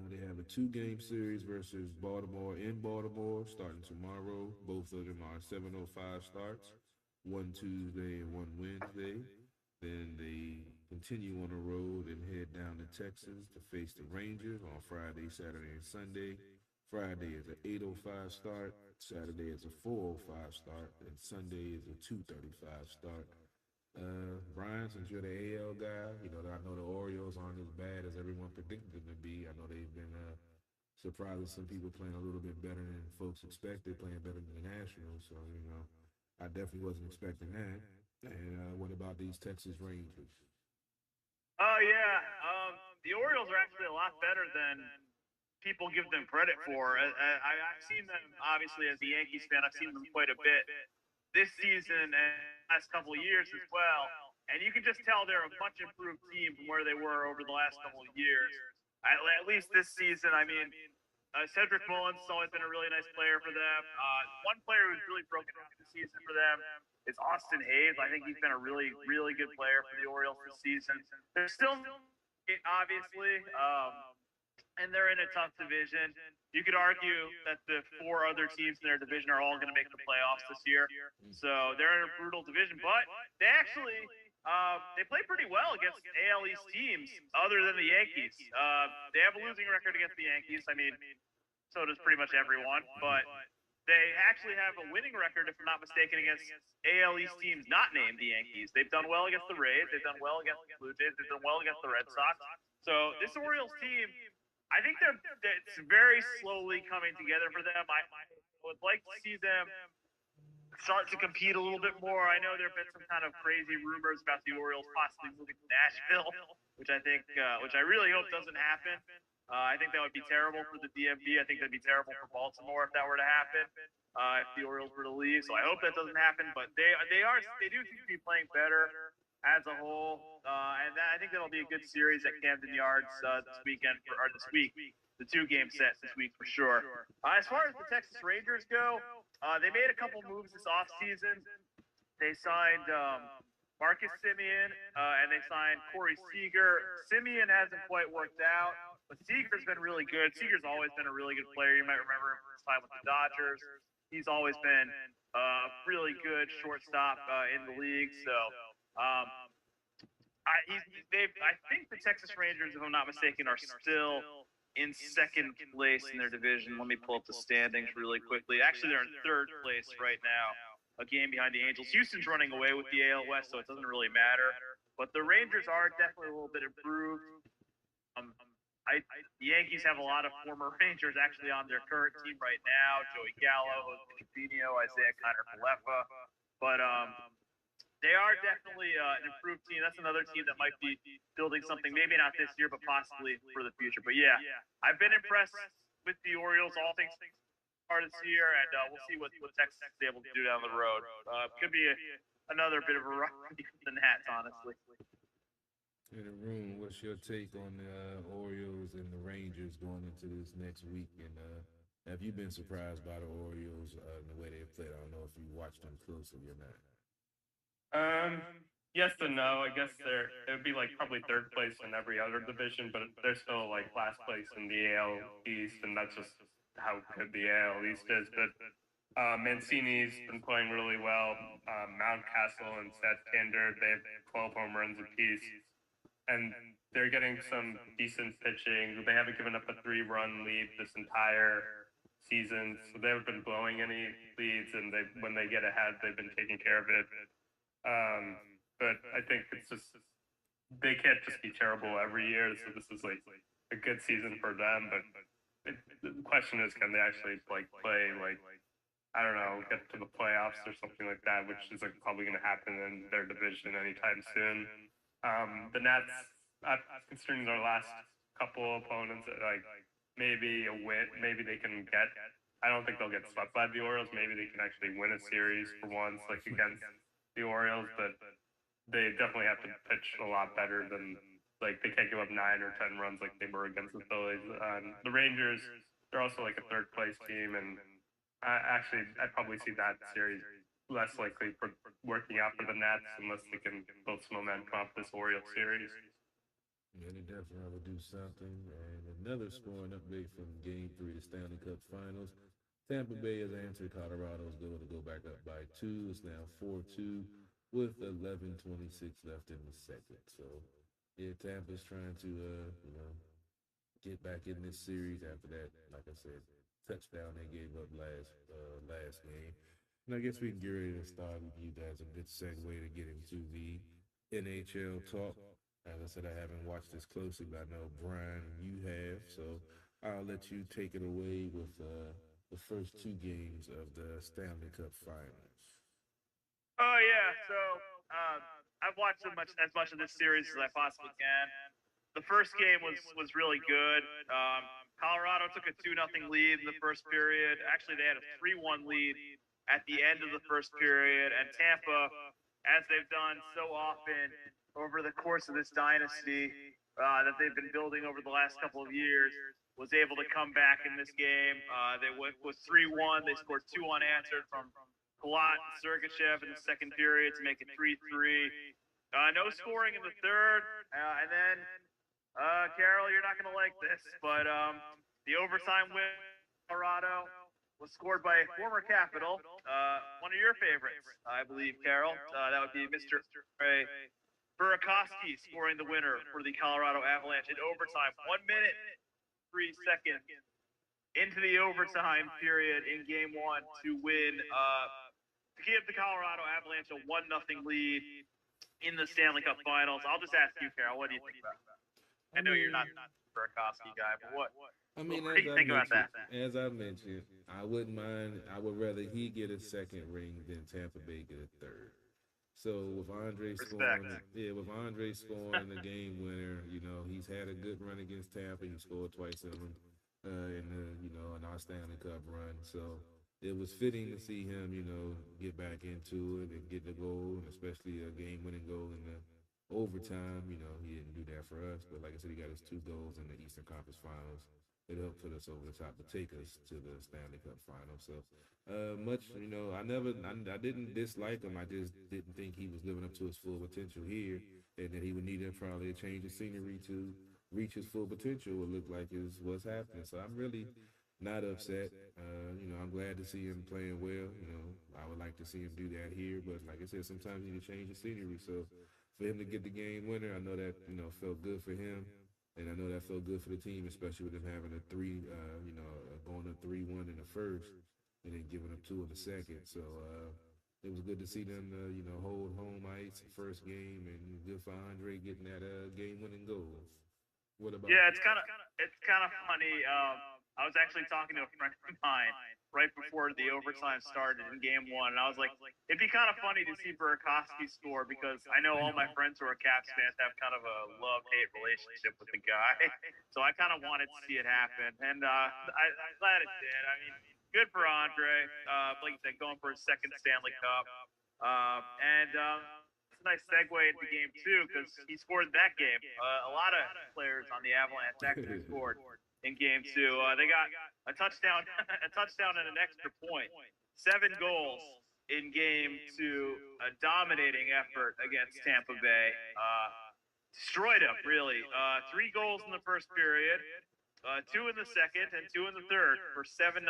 They have a 2-game series versus Baltimore in Baltimore starting tomorrow. Both of them are 7:05 starts, one Tuesday and one Wednesday. Then they continue on the road and head down to Texas to face the Rangers on Friday, Saturday, and Sunday. Friday is an 8:05 start, Saturday is a 4:05 start, and Sunday is a 2:35 start. Brian, since you're the AL guy, I know the Orioles aren't as bad as everyone predicted them to be. I know they've been surprising some people playing a little bit better than folks expected, playing better than the Nationals. So, I definitely wasn't expecting that. And what about these Texas Rangers? Oh, yeah. The Orioles are actually a lot better than people give them credit for. I've seen them, obviously, as a Yankees fan, I've seen them quite a bit this season and last couple of years as well. And you can just tell they're a much improved team from where they were over the last couple of years. At least this season, I mean, Cedric Mullins has always been a really nice player for them. One player who's really broken out this season for them is Austin Hayes. I think he's been a really, really good player for the Orioles this season. They're still, obviously, and they're in a tough division. You could argue that the 4 other teams in their division are all going to make the playoffs this year. So they're in a brutal division, but they actually they play pretty well against AL East teams other than the Yankees. They have a losing record against the Yankees. I mean, so does pretty much everyone, but they actually have a winning record, if I'm not mistaken, against AL East teams not named the Yankees. They've done well against the Rays. They've done well against the Blue Jays. They've done well against the Red Sox. So this Orioles team, I think it's very slowly coming together for them. I would like to see them start to compete a little bit more. I know there have been some kind of crazy rumors about the Orioles possibly moving to Nashville, which I really hope doesn't happen. I think that would be terrible for the DMV. I think that'd be terrible for Baltimore if that were to happen. If the Orioles were to leave, so I hope that doesn't happen. But they do seem to be playing better as a whole, and I think that'll be a good series at Camden Yards this week, the 2-game set this week for sure. As far as the Texas Rangers go, they made a couple moves this offseason. They signed Marcus Semien, and they signed Corey Seager. Semien hasn't quite worked out, but Seager's been really good. Seager's always been a really good player. You might remember him from his time with the Dodgers. He's always been a really good shortstop in the league. So I think the Texas Rangers, if I'm not mistaken, are still in second place in their division. Let me pull up the standings really quickly. Actually, they're in third place right now, a game behind the Angels. Houston's running away with the AL West, so it doesn't really matter. But the Rangers are definitely a little bit improved. The Yankees have a lot of former Rangers actually on their current team right now. Joey Gallo, Jose Trevino, Isaiah Kiner-Falefa. But they are definitely an improved team. That's another team that might be building something, maybe not this year, but possibly for the future. But yeah, I've been impressed with the Orioles, all things far this year, and we'll see what Texas is able to do down the road. Could be another bit of a rough from the Nats, honestly. In the room, what's your take on the Orioles and the Rangers going into this next week? And have you been surprised by the Orioles and the way they've played? I don't know if you watched them closely or not. Yes and no. I guess it would be like probably third place in every other division, but they're still like last place in the AL East, and that's just how good the AL East is. But Mancini's been playing really well. Mountcastle and Santander, they have 12 home runs apiece, and they're getting some decent pitching. They haven't given up a 3-run lead this entire season, so they haven't been blowing any leads, and when they get ahead, they've been taking care of it. But I think it's just they can't just be terrible every year. So this is like a good season for them. But the question is, can they actually like play like I don't know, get to the playoffs or something like that, which is like probably going to happen in their division anytime soon. The Nats, considering their last couple opponents, like maybe a win, maybe they can get. I don't think they'll get swept by the Orioles. Maybe they can actually win a series for once, like against the Orioles, but they definitely have to pitch a lot better than like they can't give up 9 or 10 runs like they were against the Phillies. The Rangers, they're also like a third place team, and I'd probably see that series less likely for working out for the Nats unless they can build some momentum off this Orioles series. Yeah, they definitely have to do something. And another scoring update from Game 3 of the Stanley Cup Finals. Tampa Bay has answered Colorado's goal to go back up by 2. It's now 4-2 with 11:26 left in the second. So, yeah, Tampa's trying to, get back in this series after that, like I said, touchdown they gave up last game. And I guess we can get ready to start with you guys. A good segue to get into the NHL talk. As I said, I haven't watched this closely, but I know, Brian, you have. So I'll let you take it away with the first 2 games of the Stanley Cup Finals. Oh, yeah. So I've watched as much of this series as I possibly can. The first game was really good. Colorado took a 2-0 lead in the first period. Actually, they had a 3-1 lead at the end of the first period. And Tampa, as they've done so often over the course of this dynasty that they've been building over the last couple of years, was able to come back in this game. They was 3-1. They scored 2 unanswered from Palat and Sergachev in the second period to make it 3-3. No scoring in the third. And then Carol, you're not going to like this, but the overtime win Colorado was scored by a former Capital, one of your favorites, I believe, Carol. That would be Mr. Burakovsky scoring the winner for the Colorado Avalanche in overtime. 1 minute, 3 seconds into the overtime period in Game 1 to win, to give the Colorado Avalanche a 1-0 lead in the Stanley Cup Finals. I'll just ask you, Carol, what do you think about that? I know you're not a Burakovsky guy, but what do you think about that? As I mentioned, I wouldn't mind. I would rather he get a second ring than Tampa Bay get a third. So with Andre scoring the game winner, he's had a good run against Tampa. He scored twice in them in our Stanley Cup run. So it was fitting to see him, get back into it and get the goal, and especially a game-winning goal in the overtime. He didn't do that for us, but like I said, he got his 2 goals in the Eastern Conference Finals. It helped put us over the top to take us to the Stanley Cup Final. So I didn't dislike him. I just didn't think he was living up to his full potential here, and that he would need probably a change of scenery to reach his full potential. It looked like is what's happening. So I'm really not upset. I'm glad to see him playing well. I would like to see him do that here, but like I said, sometimes you need to change the scenery. So for him to get the game winner, I know that felt good for him. And I know that felt good for the team, especially with them having going up 3-1 in the first, and then giving up 2 in the second. So it was good to see them, hold home ice first game, and good for Andre getting that game-winning goal. What about? Yeah, it's kind of funny. I was actually talking to a friend of mine right before the overtime started in Game 1, and I was like, it'd be kind of funny to see Burakovsky score, because I know all my friends who are Caps fans have kind of a love-hate relationship with the guy. So I kind of wanted to see it happen, and I'm glad it did. I mean, good for Andre. Like you said, going for his second Stanley Cup. It's a nice segue into Game 2, because he scored that game. A lot of players on the Avalanche actually scored in Game 2. They got a touchdown, and an extra point. 7 goals in Game 2. A dominating effort against Tampa Bay. Destroyed them, really. 3 goals in the first period, 2 in the second, and 2 in the third for 7-0.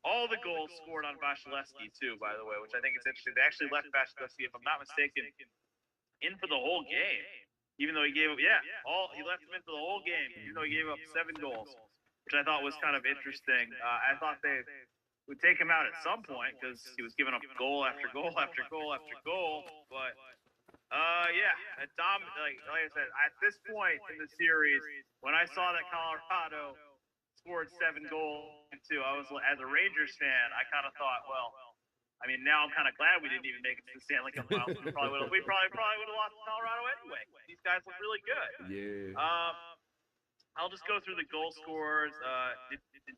All the goals scored on Vasilevsky, too, by the way, which I think is interesting. They actually left Vasilevsky, if I'm not mistaken, in for the whole game. Even though he gave up, he left him in for the whole game, even though he gave up 7 goals, which I thought was kind of interesting. I thought they would take him out at some point, because he was giving up goal after goal after goal after goal. But like I said, at this point in the series, when I saw that Colorado scored 7 goals too, I was, as a Rangers fan, I kind of thought, well, I mean, now I'm kind of glad we didn't even make it to the Stanley Cup Finals. We probably would have lost to Colorado anyway. These guys look really good. Yeah. I'll just go through the goal scorers.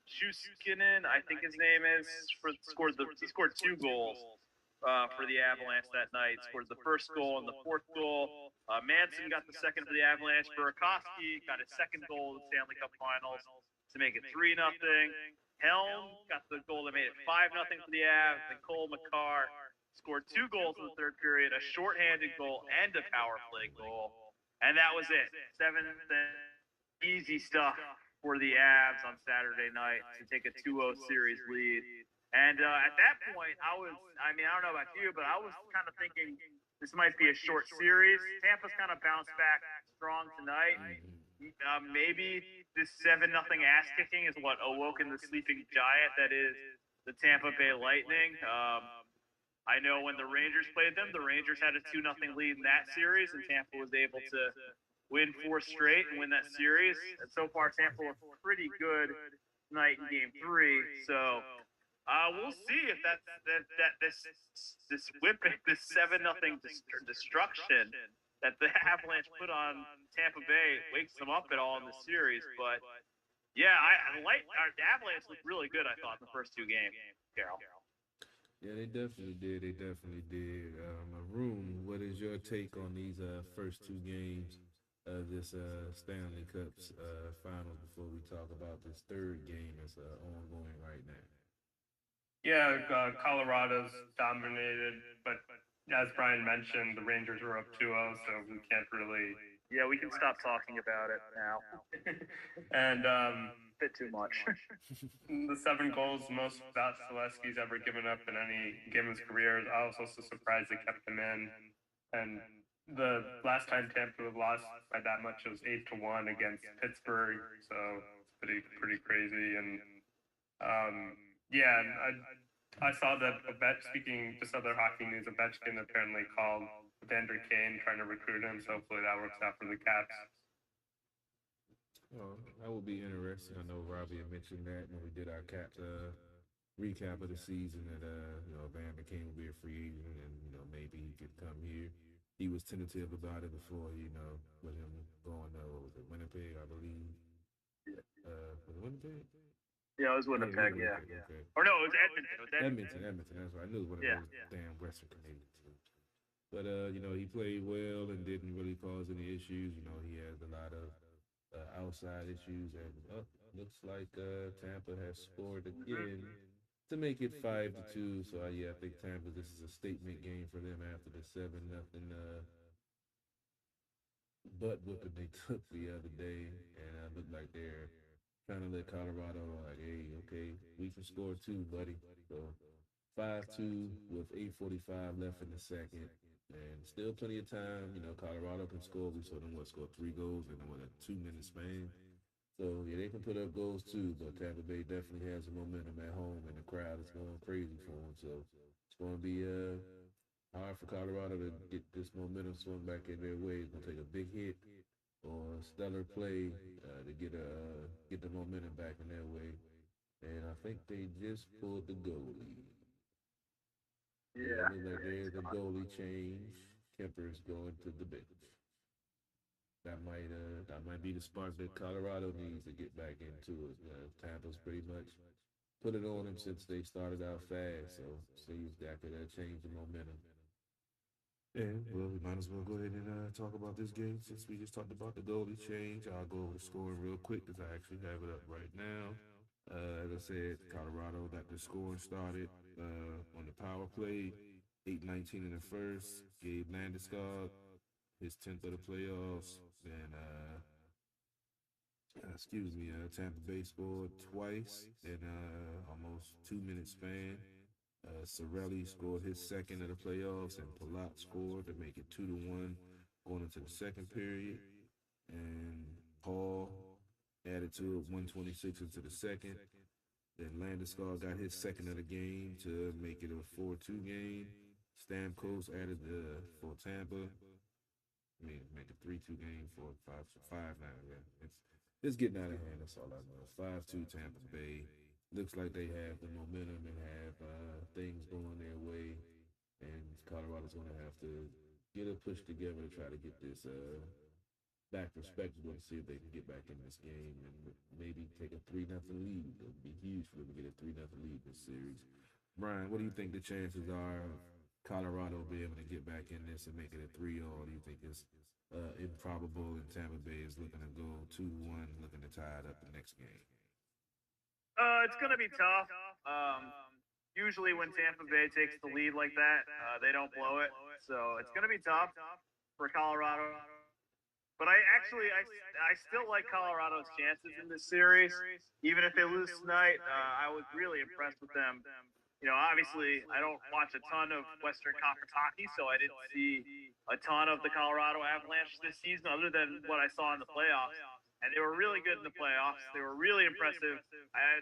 Shuskinen, I think his name is, he scored 2 goals for the Avalanche that night. Scored the first goal and the fourth goal. Manson got the second for the Avalanche. Burakovsky got his second goal in the Stanley Cup Finals to make it 3-0. Helm got the goal that made it 5-0 for the Avs. And Cole McCarr scored 2 goals in the third period, a shorthanded goal and a power play goal. And that was it. 7 easy stuff for the Avs on Saturday night to take a 2-0 series lead. And at that point, I don't know about you, but I was kind of thinking this might be a short series. Tampa's kind of bounced back strong tonight. Maybe this 7-0 ass kicking is what awoken the sleeping giant that is the Tampa Bay Lightning. I know when the Rangers played them, the Rangers had a 2-0 lead in that series, and Tampa was able to win 4 straight and win that series. And so far, Tampa was pretty good tonight in Game 3. So we'll see if this whipping, this 7-0 destruction that the Avalanche put on Tampa Bay wakes them up at all in the series. But yeah, the Avalanche looked really good, I thought, in the first 2 games, Carol. Yeah, they definitely did. Arun, what is your take on these first 2 games of this Stanley Cup's finals before we talk about this third game that's ongoing right now? Yeah, Colorado's dominated, but as Brian mentioned, the Rangers were up 2-0, so we can't really, Yeah, we can stop talking about it now. And Bit too much. the 7 goals most Vasilevsky's ever given up in any game in his career. I was also surprised they kept him in. And the last time Tampa lost by that much, it was 8-1 against Pittsburgh. So it's pretty crazy. And yeah, and I saw that speaking just other hockey news, Ovechkin apparently called Vander Kane trying to recruit him. So hopefully that works out for the Caps. Well, that would be interesting. I know Robbie had mentioned that when we did our Caps recap of the season that Vander Kane would be a free agent and maybe he could come here. He was tentative about it before, with him going what was it, Winnipeg, I believe. Was it Winnipeg? Yeah, it was Winnipeg, yeah. Okay. Or no, it was Edmonton. Edmonton, that's right. I knew it was one of those damn Western Canadian teams. But, he played well and didn't really cause any issues. He has a lot of outside issues, and looks like Tampa has scored again to make it 5-2. So, I think Tampa, this is a statement game for them after the 7-0 butt whooping they took the other day. And it looked like they're trying to let Colorado like, hey, okay, we can score too, buddy. So 5-2 with 8:45 left in the second. And still plenty of time. Colorado can score. We saw them score 3 goals in a 2-minute span. So, yeah, they can put up goals too, but Tampa Bay definitely has the momentum at home, and the crowd is going crazy for them. So, it's going to be hard for Colorado to get this momentum swung back in their way. It's going to take a big hit or stellar play to get the momentum back in their way. And I think they just pulled the goalie. Yeah. It looks like there's a goalie change. Kemper's going to the bench. That might be the spark that Colorado needs to get back into it. Tampa's pretty much put it on them since they started out fast, so see if that could change the momentum. And well, we might as well go ahead and talk about this game since we just talked about the goalie change. I'll go over the scoring real quick because I actually have it up right now. As I said, Colorado got the scoring started on the power play, 8:19 in the first. Gabe Landeskog, his 10th of the playoffs. Then, Tampa Bay scored twice in almost 2-minute span. Cirelli scored his 2nd of the playoffs, and Palat scored to make it 2-1 going into the second period. And Paul added to it 126 into the second. Then Landeskog got his 2nd of the game to make it a 4-2 game. Stamkos added for Tampa. Make a 3-2 game for 5 now. Yeah. It's getting out of hand. That's all I know. 5-2 Tampa Bay. Looks like they have the momentum and have things going their way. And Colorado's going to have to get a push together to try to get this back respectable and see if they can get back in this game and maybe take a 3-0 lead. It would be huge for them to get a 3-0 lead in this series. Brian, what do you think the chances are of Colorado being able to get back in this and make it a 3-0? Or do you think it's improbable and Tampa Bay is looking to go 2-1, looking to tie it up the next game? It's going to be tough. Usually when Tampa Bay takes the lead like that, they don't blow it. So it's going to be tough for Colorado. But I still like Colorado's chances in this series. Even if they lose tonight, I was really impressed with them. Obviously, I don't watch a ton of Western Conference hockey, so I didn't see a ton of the Colorado Avalanche this season other than what I saw in the playoffs. And they were really good in the playoffs. They were really impressive.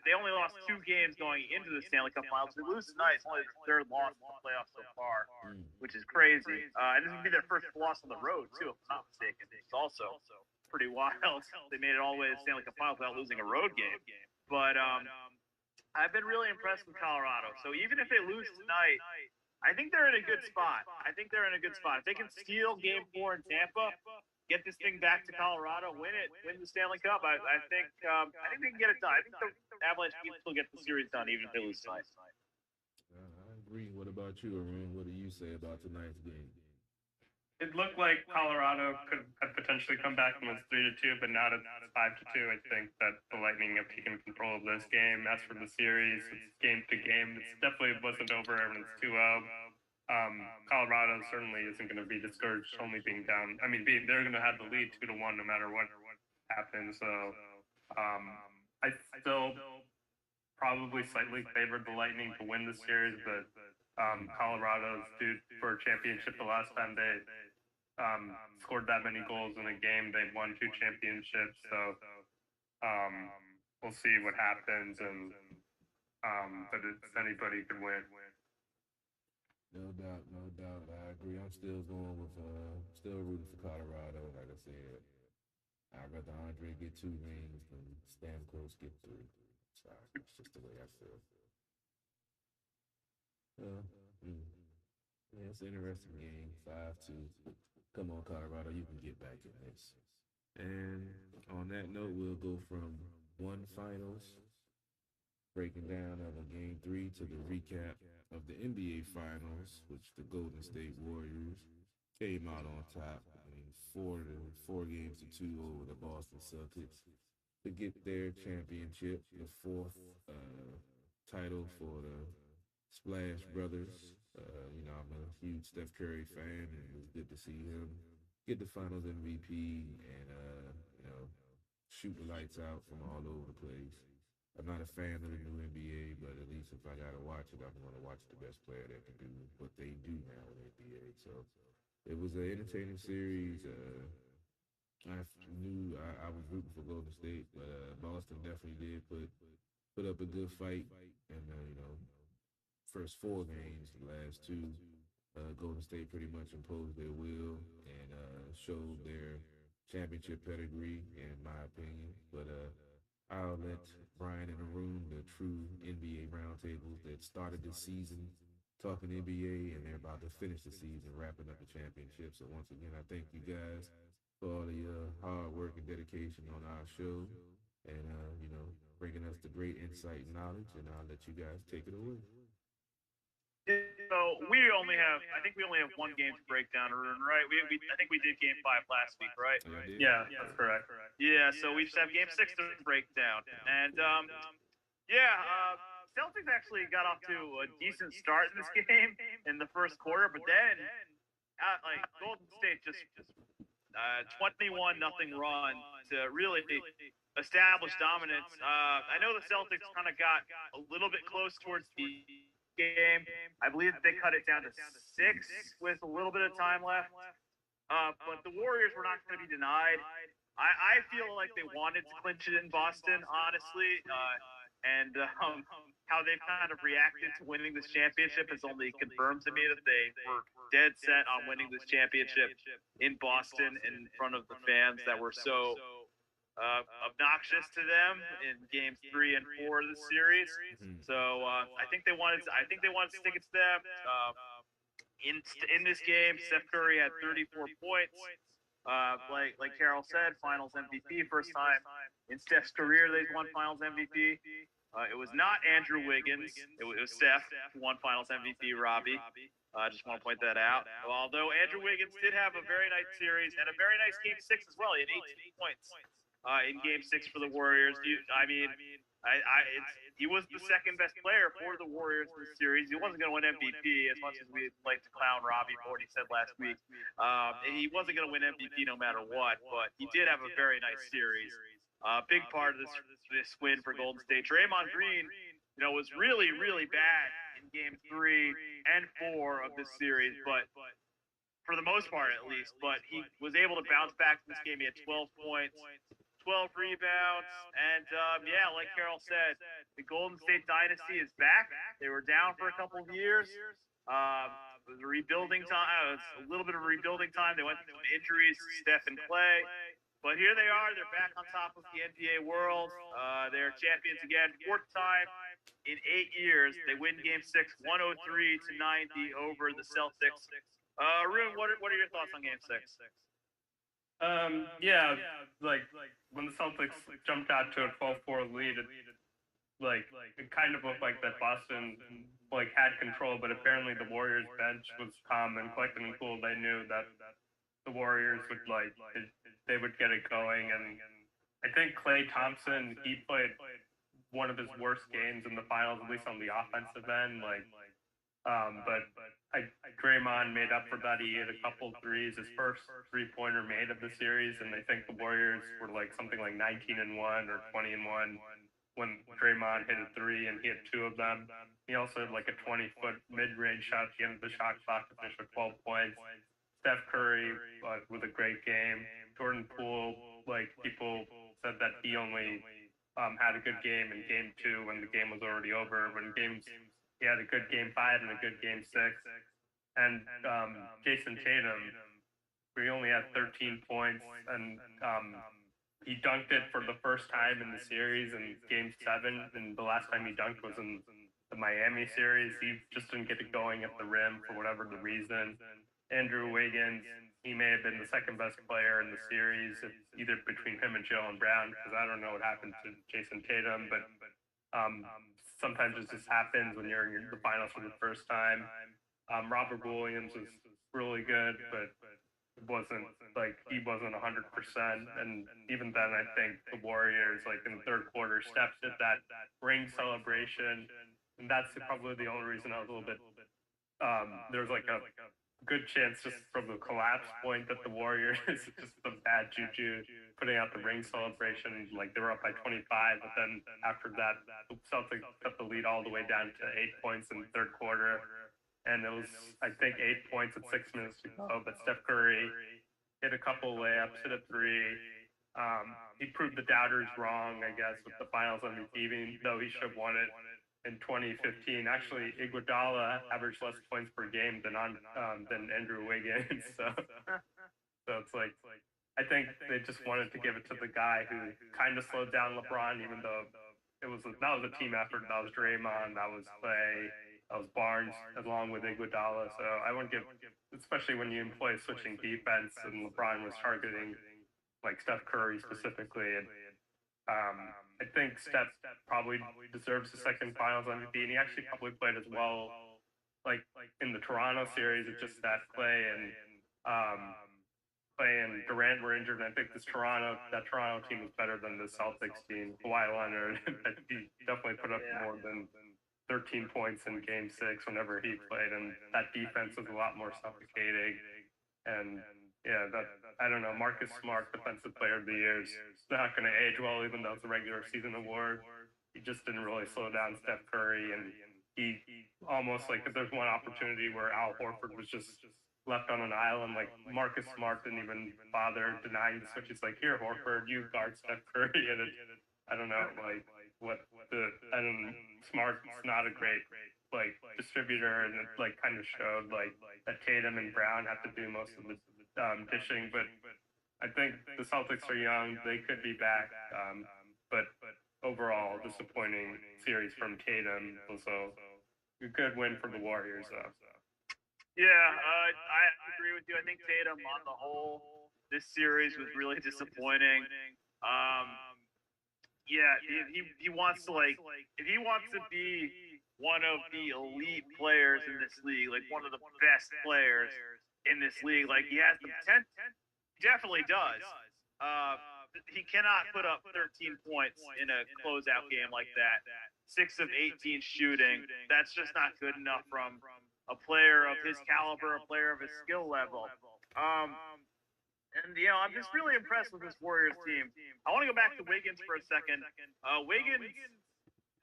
They only lost 2 games going into the Stanley Cup Finals. They lose tonight. It's only their 3rd loss in the playoffs so far, which is crazy. And this would be their first loss on the road, too, if I'm not mistaken. It's also pretty wild. They made it all the way to the Stanley Cup Finals without losing a road game. But I've been really impressed with Colorado. So even if they lose tonight, I think they're in a good spot. If they can steal Game 4 in Tampa, get this thing back to Colorado, win the Stanley Cup, I think they can get it done. I think the Avalanche can still get the series done even if they lose tonight. I agree. What about you, Arun? What do you say about tonight's game? It looked like Colorado could have potentially come back and win 3-2, but now it's 5-2. I think that the Lightning have taken control of this game. As for the series, it's game to game. It definitely wasn't over when it's 2-0. Colorado certainly isn't going to be discouraged only being down. I mean, they're going to have the lead 2-1 no matter what happens. So I still probably slightly favored the Lightning to win the series, but Colorado's due for a championship. The last time they scored that many goals in a game, they won 2 championships. So we'll see what happens, and but anybody could win. No doubt, no doubt. I agree. I'm still going with, still rooting for Colorado. Like I said, I'd rather Andre get 2 rings than Stamkos get 3. Sorry, that's just the way I feel. Yeah, it's an interesting game. 5-2. Come on, Colorado, you can get back in this. And on that note, we'll go from one finals, breaking down of a game 3, to the recap of the NBA Finals, which the Golden State Warriors came out on top. I mean, 4 games to 2 over the Boston Celtics to get their championship, the 4th title for the Splash Brothers. I'm a huge Steph Curry fan, and it was good to see him get the Finals MVP and shoot the lights out from all over the place. I'm not a fan of the new NBA, but at least if I gotta watch it, I'm gonna watch the best player that can do what they do now in the NBA. So it was an entertaining series. I knew I was rooting for Golden State, but Boston definitely did put up a good fight. And first 4 games, the last 2, Golden State pretty much imposed their will and showed their championship pedigree, in my opinion. But I'll let Brian and Arun, the true NBA roundtables that started the season talking NBA, and they're about to finish the season, wrapping up the championship. So once again, I thank you guys for all the hard work and dedication on our show, and bringing us the great insight and knowledge. And I'll let you guys take it away. So I think we only have 1 game to break down, Arun, right? I think we did game 5 last week, right? Yeah, that's correct. Yeah, so we just have game 6 to break down. And Celtics actually got off to a decent start in this game in the first quarter, but then Golden State just 21-0 run to really establish dominance. I know the Celtics kind of got a little bit close towards the game. I believe they cut it down to 6 with a little bit of time left. But the Warriors were not going to be denied. I feel like they wanted to clinch it in Boston, honestly. And how they've kind of reacted to winning this championship has only confirmed to me that they were dead set on winning this championship in Boston in front of the fans that were so obnoxious to them in games 3 and 4 of the series. So I think they wanted to stick it to them. In this game, Steph Curry had 34 points. Like Carol said, Finals MVP, first time in Steph's career they've won Finals MVP. It was not Andrew Wiggins. It was Steph who won Finals MVP. Robbie. I just want to point that out. Although Andrew Wiggins did have a very nice series and a very nice Game 6 as well. He had 18 points in Game 6 for the Warriors. He was the second best player for the Warriors in the series. He wasn't going to win MVP, as much as we'd like to clown Robbie for what he said last week. He wasn't going to win MVP no matter what, but he did have a very nice series. Big part of this win for Golden State. Draymond Green, was really, really bad in Game 3 and 4 of this series, but for the most part, at least. But he was able to bounce back in this game. He had 12 points, 12 rebounds, and like Carol said, the Golden State dynasty is back. They were down for a couple of years. It was a rebuilding time. It was a little bit of a rebuilding time. They went through some injuries, Steph and Clay. But here they are. They're back on top of the NBA world. They're champions again, 4th time in 8 years. They win Game 6, 103-90 over the Celtics. Arun, what are your thoughts on Game 6? Like when the Celtics jumped out to a 12-4 lead, it kind of looked like that Boston had control, but apparently the Warriors bench was calm and collected and cool. They knew that the Warriors would they would get it going, and I think Klay Thompson, he played one of his worst games in the finals, at least on the offensive end. But I Draymond made up for that. He hit a couple threes, his first three-pointer made of the series, and I think the Warriors were like something like 19-1 or 20-1 when Draymond hit a three, and he hit two of them. He also had like a 20-foot mid-range shot at the end of the shot clock to finish with 12 points. Steph Curry with a great game. Jordan Poole, like people said that he only had a good game in game 2 when the game was already over. He had a good game 5 and a good game 6. And Jason Tatum, he only had 13 points, and he dunked it for the first time in the series in game 7. And the last time he dunked was in the Miami series. He just didn't get it going at the rim for whatever the reason. Andrew Wiggins, he may have been the second best player in the series, either between him and Jaylen Brown, because I don't know what happened to Jason Tatum, but sometimes it just happens when you're in the finals for the first time. Robert Williams was really good, but it wasn't like he wasn't 100%. And even then, I think the Warriors, like in the third quarter, Steph did that ring celebration, and that's probably the only reason I was a little bit. There was like a good chance just from the collapse point that the Warriors, just the bad juju, putting out the ring celebration, like they were up by 25, but then after that, the Celtics cut the lead all the way down to 8 points in the third quarter. And it was, I think, 8 points at 6 minutes to go, but Steph Curry hit a couple layups, hit a three. He proved the doubters wrong, I guess, with the finals MVP, even though he should have won it in 2015. Actually, Iguodala averaged less points per game than Andrew Wiggins. So it's like, I think they just wanted to give it to the guy who kind of slowed down LeBron, even though that was a team effort. That was Draymond, that was Clay, that was Barnes, along with Iguodala. So I wouldn't give, especially when you employ switching defense, and LeBron was targeting like Steph Curry specifically. And I think Steph probably deserves the second Finals MVP, and he actually probably played as well, like in the Toronto series. It's just that Clay and Durant were injured, and I think that Toronto team was better than the Celtics team. Kawhi Leonard, he definitely put up more than 13 points in Game 6 whenever he played, and that defense was a lot more suffocating. And yeah, I don't know. Marcus Smart, Defensive Player of the Year, is not going to age well, even though it's a regular season award. He just didn't really slow down Steph Curry, and he almost, like, if there's one opportunity where Al Horford was just left on an island, like Marcus Smart didn't even bother denying the switch. It's like, here, Horford, you guard Steph Curry, and I don't know, like Smart's not a great like distributor, and it like kind of showed like that Tatum and Brown have to do most of the dishing. But I think the Celtics are young; they could be back. But overall, disappointing series from Tatum. So a good win for the Warriors, though. Yeah, I agree with you. I think Tatum, on the whole, this series was really disappointing. Yeah, he wants to, like, if he wants to be one of the elite players in this league, like one of the best players in this league, like he has the potential, definitely does. He cannot put up 13 points in a closeout game like that. 6 of 18 shooting. That's just not good enough from a player of his caliber, a player of his skill level. And, I'm just really impressed with this Warriors team. I want to go back to Wiggins for a second. Wiggins,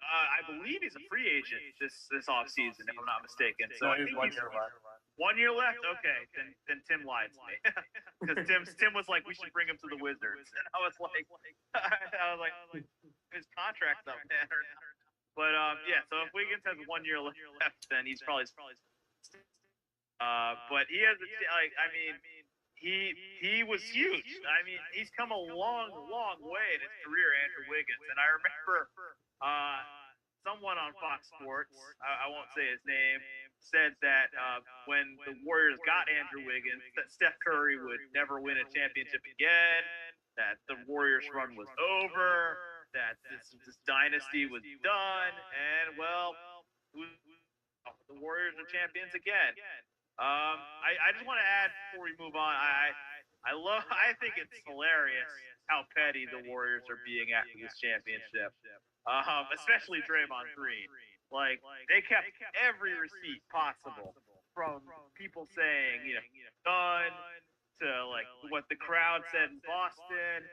I believe he's a free agent this offseason, if I'm not mistaken. So I think 1 year left. 1 year left? Okay, then Tim lied to me. Because Tim was like, we should bring him to the Wizards. And I was like, his contract's up, man. But, yeah, so if Wiggins has 1 year left, then he's probably but he has, he was huge. I mean, he's come a long, long way in his career, Andrew Wiggins. And I remember someone on Fox Sports, I won't say his name, said that when the Warriors got Andrew Wiggins, that Steph Curry would never win a championship again, that the Warriors run was over, that this dynasty was done, and, well, the Warriors are champions again. I just want to add before we move on. I think it's hilarious how petty the Warriors are being after this championship, especially Draymond Green. Like, they kept every receipt possible from people saying, done, to like what the crowd said in Boston.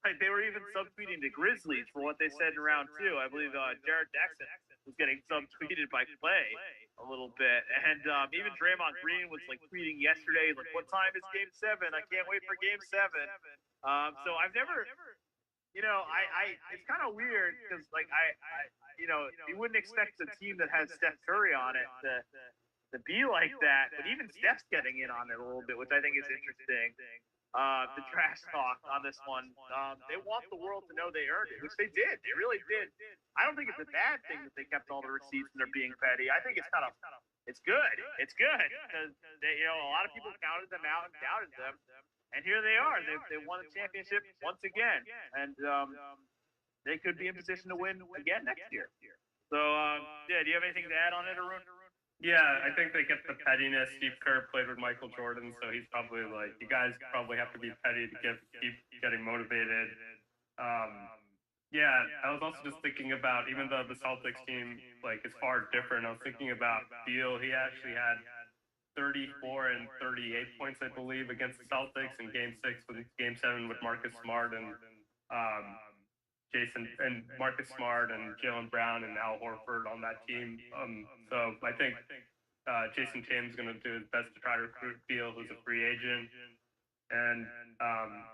Like they were even subtweeting the Grizzlies for what they said in round 2. I believe Jared Jackson was getting subtweeted by Clay a little bit, and even Draymond Green was like tweeting yesterday, like, "What time is Game 7? I can't wait for Game 7." So I've never, it's kind of weird because like you wouldn't expect a team that has Steph Curry on it to be like that, but even Steph's getting in on it a little bit, which I think is interesting. The trash talk on this one. They want the world to know they earned it, which they did. They really did. I don't think it's a bad thing that they kept all the receipts and they're being petty. I think it's it's good. It's good because a lot of people counted them out and doubted them, and here they are. They won a championship once again, and they could be in position to win again next year. So, do you have anything to add on it, Arun? Yeah, I think they get the pettiness. Steve Kerr played with Michael Jordan, so he's probably like, you guys probably have to be petty to keep getting motivated. Yeah, I was also just thinking about, even though the Celtics team like is far different, I was thinking about Beal. He actually had 34 and 38 points, I believe, against the Celtics in Game 6 with Game 7 with Marcus Smart and Marcus Smart and Jaylen Brown and Al Horford on that team. So I think Jason Tatum's going to do his best to try to recruit Beal, who's a free agent. And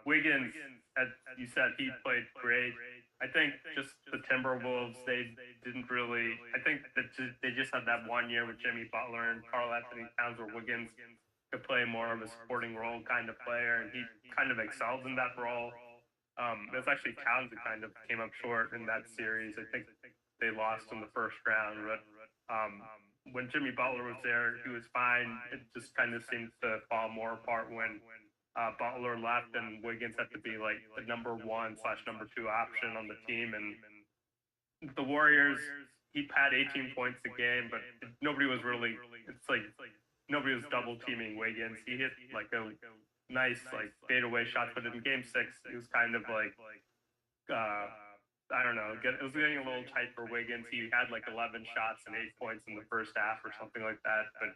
Wiggins, as you said, he played great. I think just the Timberwolves, they didn't really. I think that they just had that 1 year with Jimmy Butler and Karl Anthony Towns where Wiggins could play more of a supporting role kind of player, and he kind of excelled in that role. It was actually Towns that kind of came up short in that series. I think they lost in the first round, but when Jimmy Butler was there, he was fine. It just kind of seemed to fall more apart when Butler left and Wiggins had to be like the number 1/number 2 option on the team. And the Warriors, he had 18 points a game, but nobody was really. It's like nobody was double teaming Wiggins. He hit like a nice like fadeaway shots, but in Game 6 it was kind of like I don't know, it was getting a little tight for Wiggins. He had like 11 shots and 8 points in the first half or something like that, but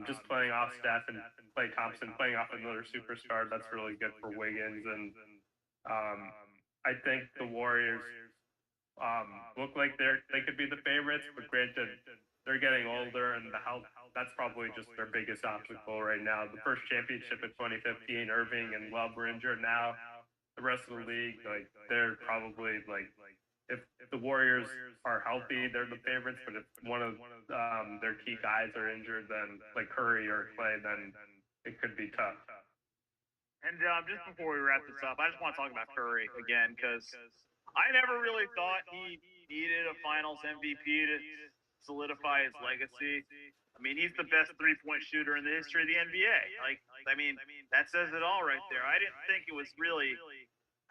just playing off Steph and Klay Thompson, playing off another superstar, that's really good for Wiggins. And I think the Warriors look like they could be the favorites, but granted, they're getting older, and the health, that's probably just their biggest obstacle right now. The first championship in 2015, Irving and Love were injured. Now the rest of the league, like, they're probably like, if the Warriors are healthy, they're the favorites, but if one of their key guys are injured, then like Curry or Clay, then it could be tough. And just before we wrap this up, I just want to talk about Curry again, because I never really thought he needed a Finals MVP to solidify his legacy. I mean, he's the best three-point shooter in the history of the NBA. Like, I mean, that says it all right there. I didn't think it was really.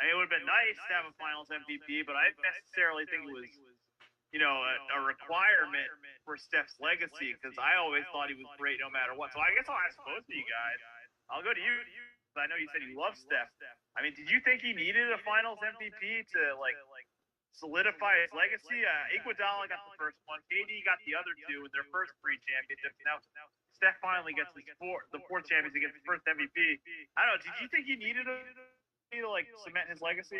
I mean, it would have been nice to have a Finals MVP, but I didn't necessarily think it was, a requirement for Steph's legacy, because I always thought he was great no matter what. So I guess I'll ask both of you guys. I'll go to you. I know you said you love Steph. I mean, did you think he needed a Finals MVP to solidify his legacy? Iguodala got the first one. KD got the other two in their first 3 championships. Now Steph finally gets the fourth championship, gets his first MVP. I don't know. Did you think he needed to cement his legacy?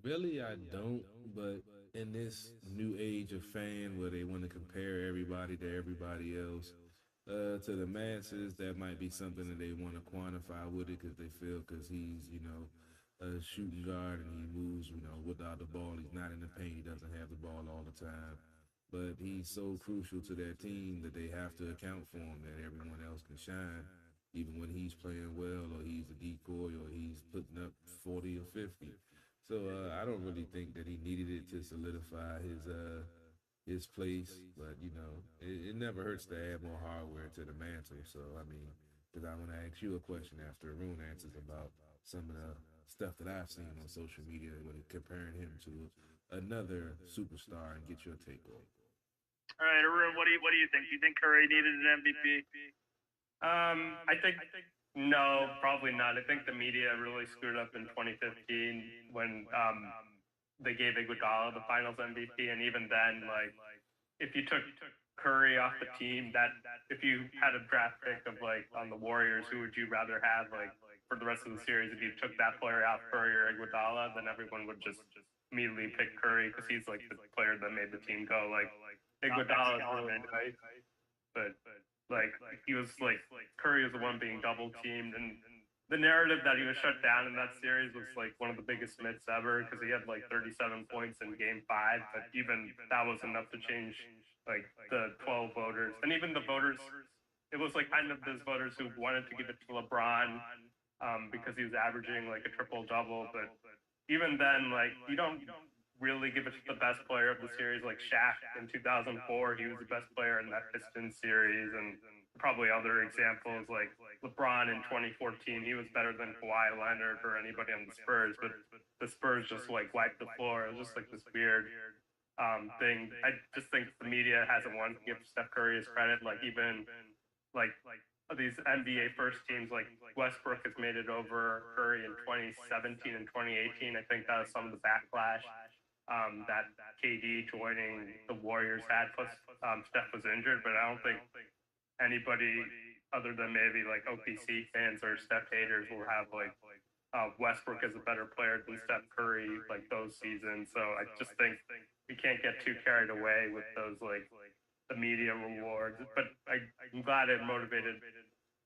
Really, I don't. But in this new age of fan where they want to compare everybody to everybody else, to the masses, that might be something that they want to quantify with it, because they feel because he's, a shooting guard and he moves, without the ball. He's not in the paint. He doesn't have the ball all the time. But he's so crucial to their team that they have to account for him, that everyone else can shine, even when he's playing well or he's a decoy or he's putting up 40 or 50. So I don't really think that he needed it to solidify his place. But, it never hurts to add more hardware to the mantle. So, I mean, because I want to ask you a question after Arun answers about some of the stuff that I've seen on social media when comparing him to another superstar, and get your take on it. All right, Arun, what do you think? Do you think Curry needed an MVP? I think no, probably not. I think the media really screwed up in 2015 when they gave Iguodala the Finals MVP, and even then, if you took Curry off the team, that if you had a draft pick of like on the Warriors, who would you rather have like for the rest of the series? If you took that player out, Curry or Iguodala, then everyone would just immediately pick Curry because he's like the player that made the team go. Like Iguodala is really nice, but like he was like Curry was the one being double teamed, and the narrative that he was shut down in that series was like one of the biggest myths ever because he had like 37 points in Game 5, but even that was enough to change like the 12 voters, and even the voters. It was like kind of those voters who wanted to give it to LeBron because he was averaging like a triple double, but even then, like you don't really give it to the best player of the series, like Shaq in 2004. He was the best player in that Pistons series, and probably other examples like LeBron in 2014. He was better than Kawhi Leonard or anybody on the Spurs, but the Spurs just like wiped the floor. It was just like this weird thing. I just think the media hasn't wanted to give Steph Curry his credit. Like even like these NBA first teams, like Westbrook has made it over Curry in 2017 and 2018. I think that was some of the backlash that KD joining the Warriors had. Plus, Steph was injured, but I don't think anybody other than maybe like OKC fans or Steph haters will have like Westbrook as a better player than Steph Curry like those seasons. So I just think we can't get too carried away with those like the media rewards. But I'm glad it motivated.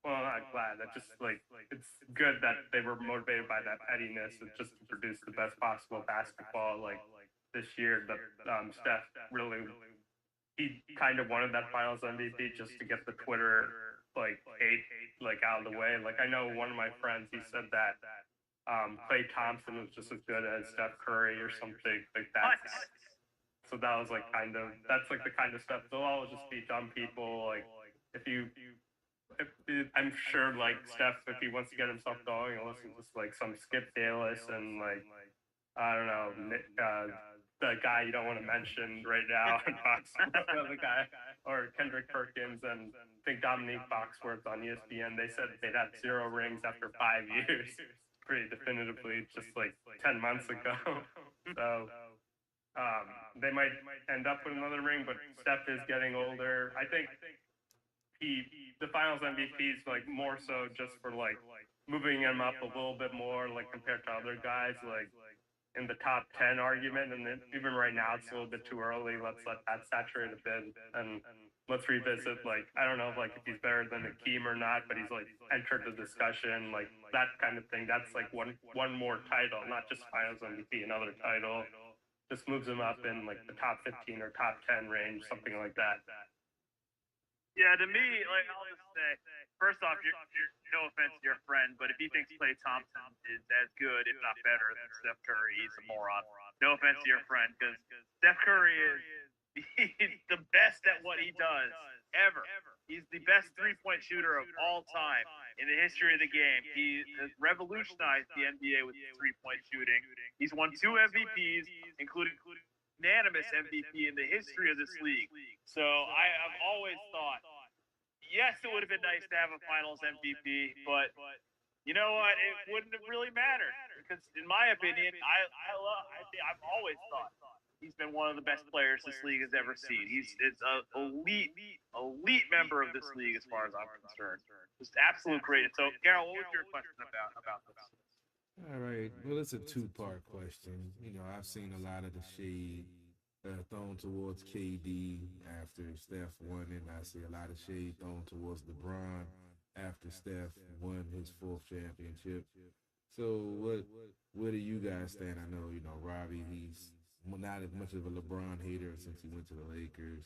Well, not glad. I just like it's good that they were motivated by that pettiness and just to produce the best possible basketball. Like this year, that Steph really. He kind of wanted that Finals MVP just to get the Twitter like hate like out of the way. Like I know one of my friends, he said that Klay Thompson was just as good as Steph Curry or something like that. So that was like that's like the kind of stuff. They'll always just be dumb people. Like I'm sure like Steph, if he wants to get himself going, he'll listen to just like some Skip Bayless and like I don't know. The guy you don't want to mention right now, the guy, or Kendrick Perkins, and I think Dominique Foxworth on ESPN. They said they'd had 0 rings after 5 years, pretty definitively, just like 10 months ago. So they might end up with another ring, but Steph is getting older. I think the Finals MVP is like more so just for like moving him up a little bit more, like compared to other guys, like in the top 10 argument, and then even right now it's a little bit too early. Let's let that saturate a bit, and let's revisit. Like I don't know if he's better than Hakeem or not, but he's like entered the discussion, like that kind of thing. That's like one more title, not just Finals MVP, another title. Just moves him up in like the top 15 or top 10 range, something like that. Yeah, to me, like I'll just say, first off, you're no offense to your friend, but if he thinks Klay Thompson is as good, if not better, than Steph Curry, he's a moron. No offense to your friend, because Steph Curry he's the best at what he does ever. He's the best three-point shooter of all time in the history of the game. He has revolutionized the NBA with three-point shooting. He's won 2 MVPs, including unanimous MVP in the history of this league. So I've always thought, yes, it would have been nice to have a Finals MVP, but you know what? It wouldn't have really mattered because, in my opinion, I've always thought he's been one of the best players this league has ever seen. It's an elite member of this league as far as I'm concerned. Just absolute great. So, Carol, what was your question about this? All right. Well, it's a 2-part question. You know, I've seen a lot of the shade thrown towards KD after Steph won it. I see a lot of shade thrown towards LeBron after Steph won his 4th championship. So where do you guys stand? I know, Robbie, he's not as much of a LeBron hater since he went to the Lakers,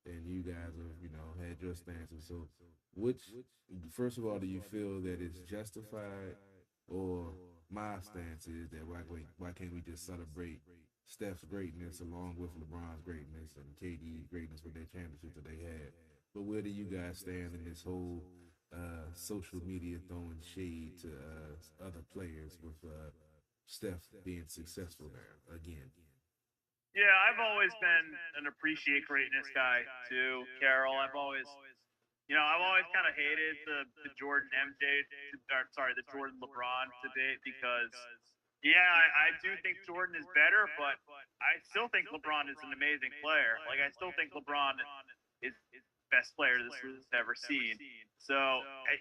and you guys have, had your stances. So first of all, do you feel that it's justified, or my stance is that why can't we just celebrate Steph's greatness along with LeBron's greatness and KD's greatness with their championships that they had? But where do you guys stand in this whole social media throwing shade to other players with Steph being successful there again? Yeah, I've always been an appreciate greatness guy too, Carol. I've always kind of hated the Jordan the Jordan LeBron debate because, I do think Jordan is better, but I still think LeBron is an amazing player. Like, I still think LeBron is best player this has ever seen. So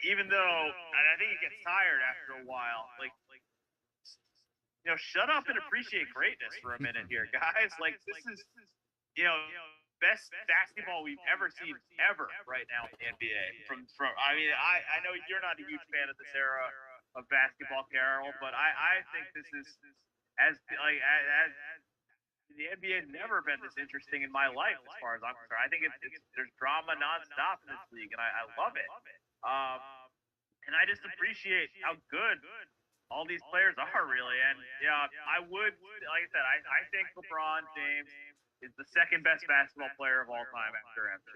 even though I think it gets tired after a while, like shut up and appreciate greatness for a minute here, guys. Like this is best basketball we've ever seen ever right now in the NBA. I mean, I know you're not a huge fan of this era of basketball, Carol, but I think this is as the NBA has never been this interesting in my life as far as I'm concerned. I think there's drama nonstop in this league, and I love it. And I just appreciate how good all these players are, really. And yeah, I would, like I said, I think LeBron James is the second best basketball player of all time after MJ.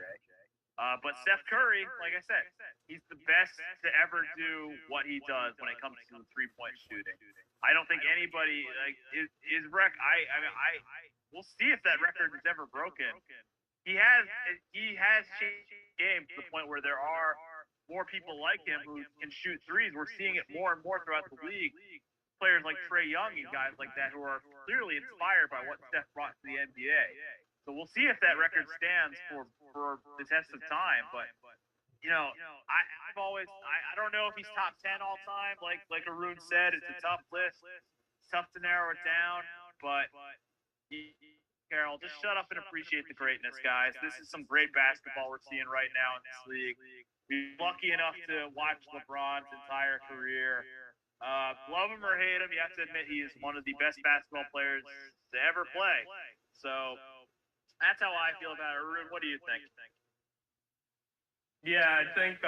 But Steph Curry, like I said, he's the best to ever do what he does when it comes to three-point shooting. I don't think anybody his record. We'll see if that record is ever broken. He has changed the game to the point where there are more people like him who can shoot threes. We're seeing it more and more throughout the league. Players like Trae Young and guys like that who are clearly inspired by what Steph brought to the NBA. So we'll see if that record stands for the test of time. But I've always I don't know if he's top 10 all time. Like Arun said, it's a tough list. It's tough to narrow it down. But Carol, just shut up and appreciate the greatness, guys. This is some great basketball we're seeing right now in this league. We're lucky enough to watch LeBron's entire career. Love him or hate him, you have to admit he is one of the best basketball players to ever play. So that's how I feel about it. Arun, what do you think? Yeah, I think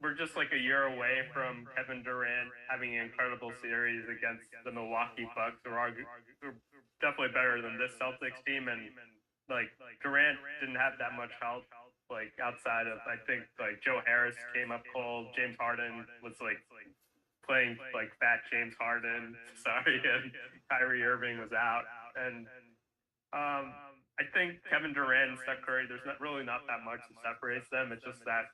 we're just like a year away from Kevin Durant having an incredible series against the Milwaukee Bucks, who are definitely better than this Celtics team. And like Durant didn't have that much help, like outside of, I think, like Joe Harris came up cold. James Harden was like playing like fat James Harden, and Kyrie Irving was out. And I think Kevin Durant and Steph Curry, there's really not that much that separates them. It's just that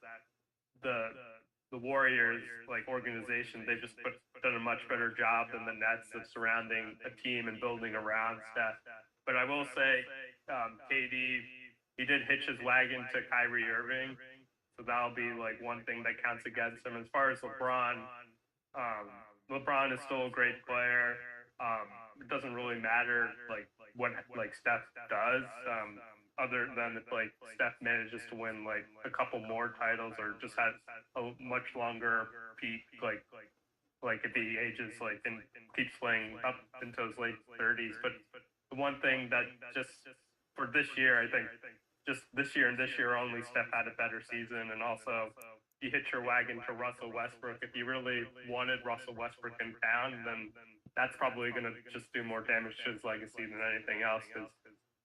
the Warriors, like organization, they've just done a much better job than the Nets of surrounding a team and building around Steph. But I will say, KD, he did hitch his wagon to Kyrie Irving, so that'll be like one thing that counts against him. As far as LeBron, LeBron is still a great player. It doesn't really matter like what like Steph does, other than if like Steph manages to win like a couple more titles or just has a much longer peak, like if he ages like and keeps playing up into his late 30s. But the one thing that just for this year, I think just this year and this year only, Steph had a better season, and also you hitch your wagon to Russell Westbrook. If you really wanted Russell Westbrook in town, then that's probably going to just do more damage to his legacy than anything else. Because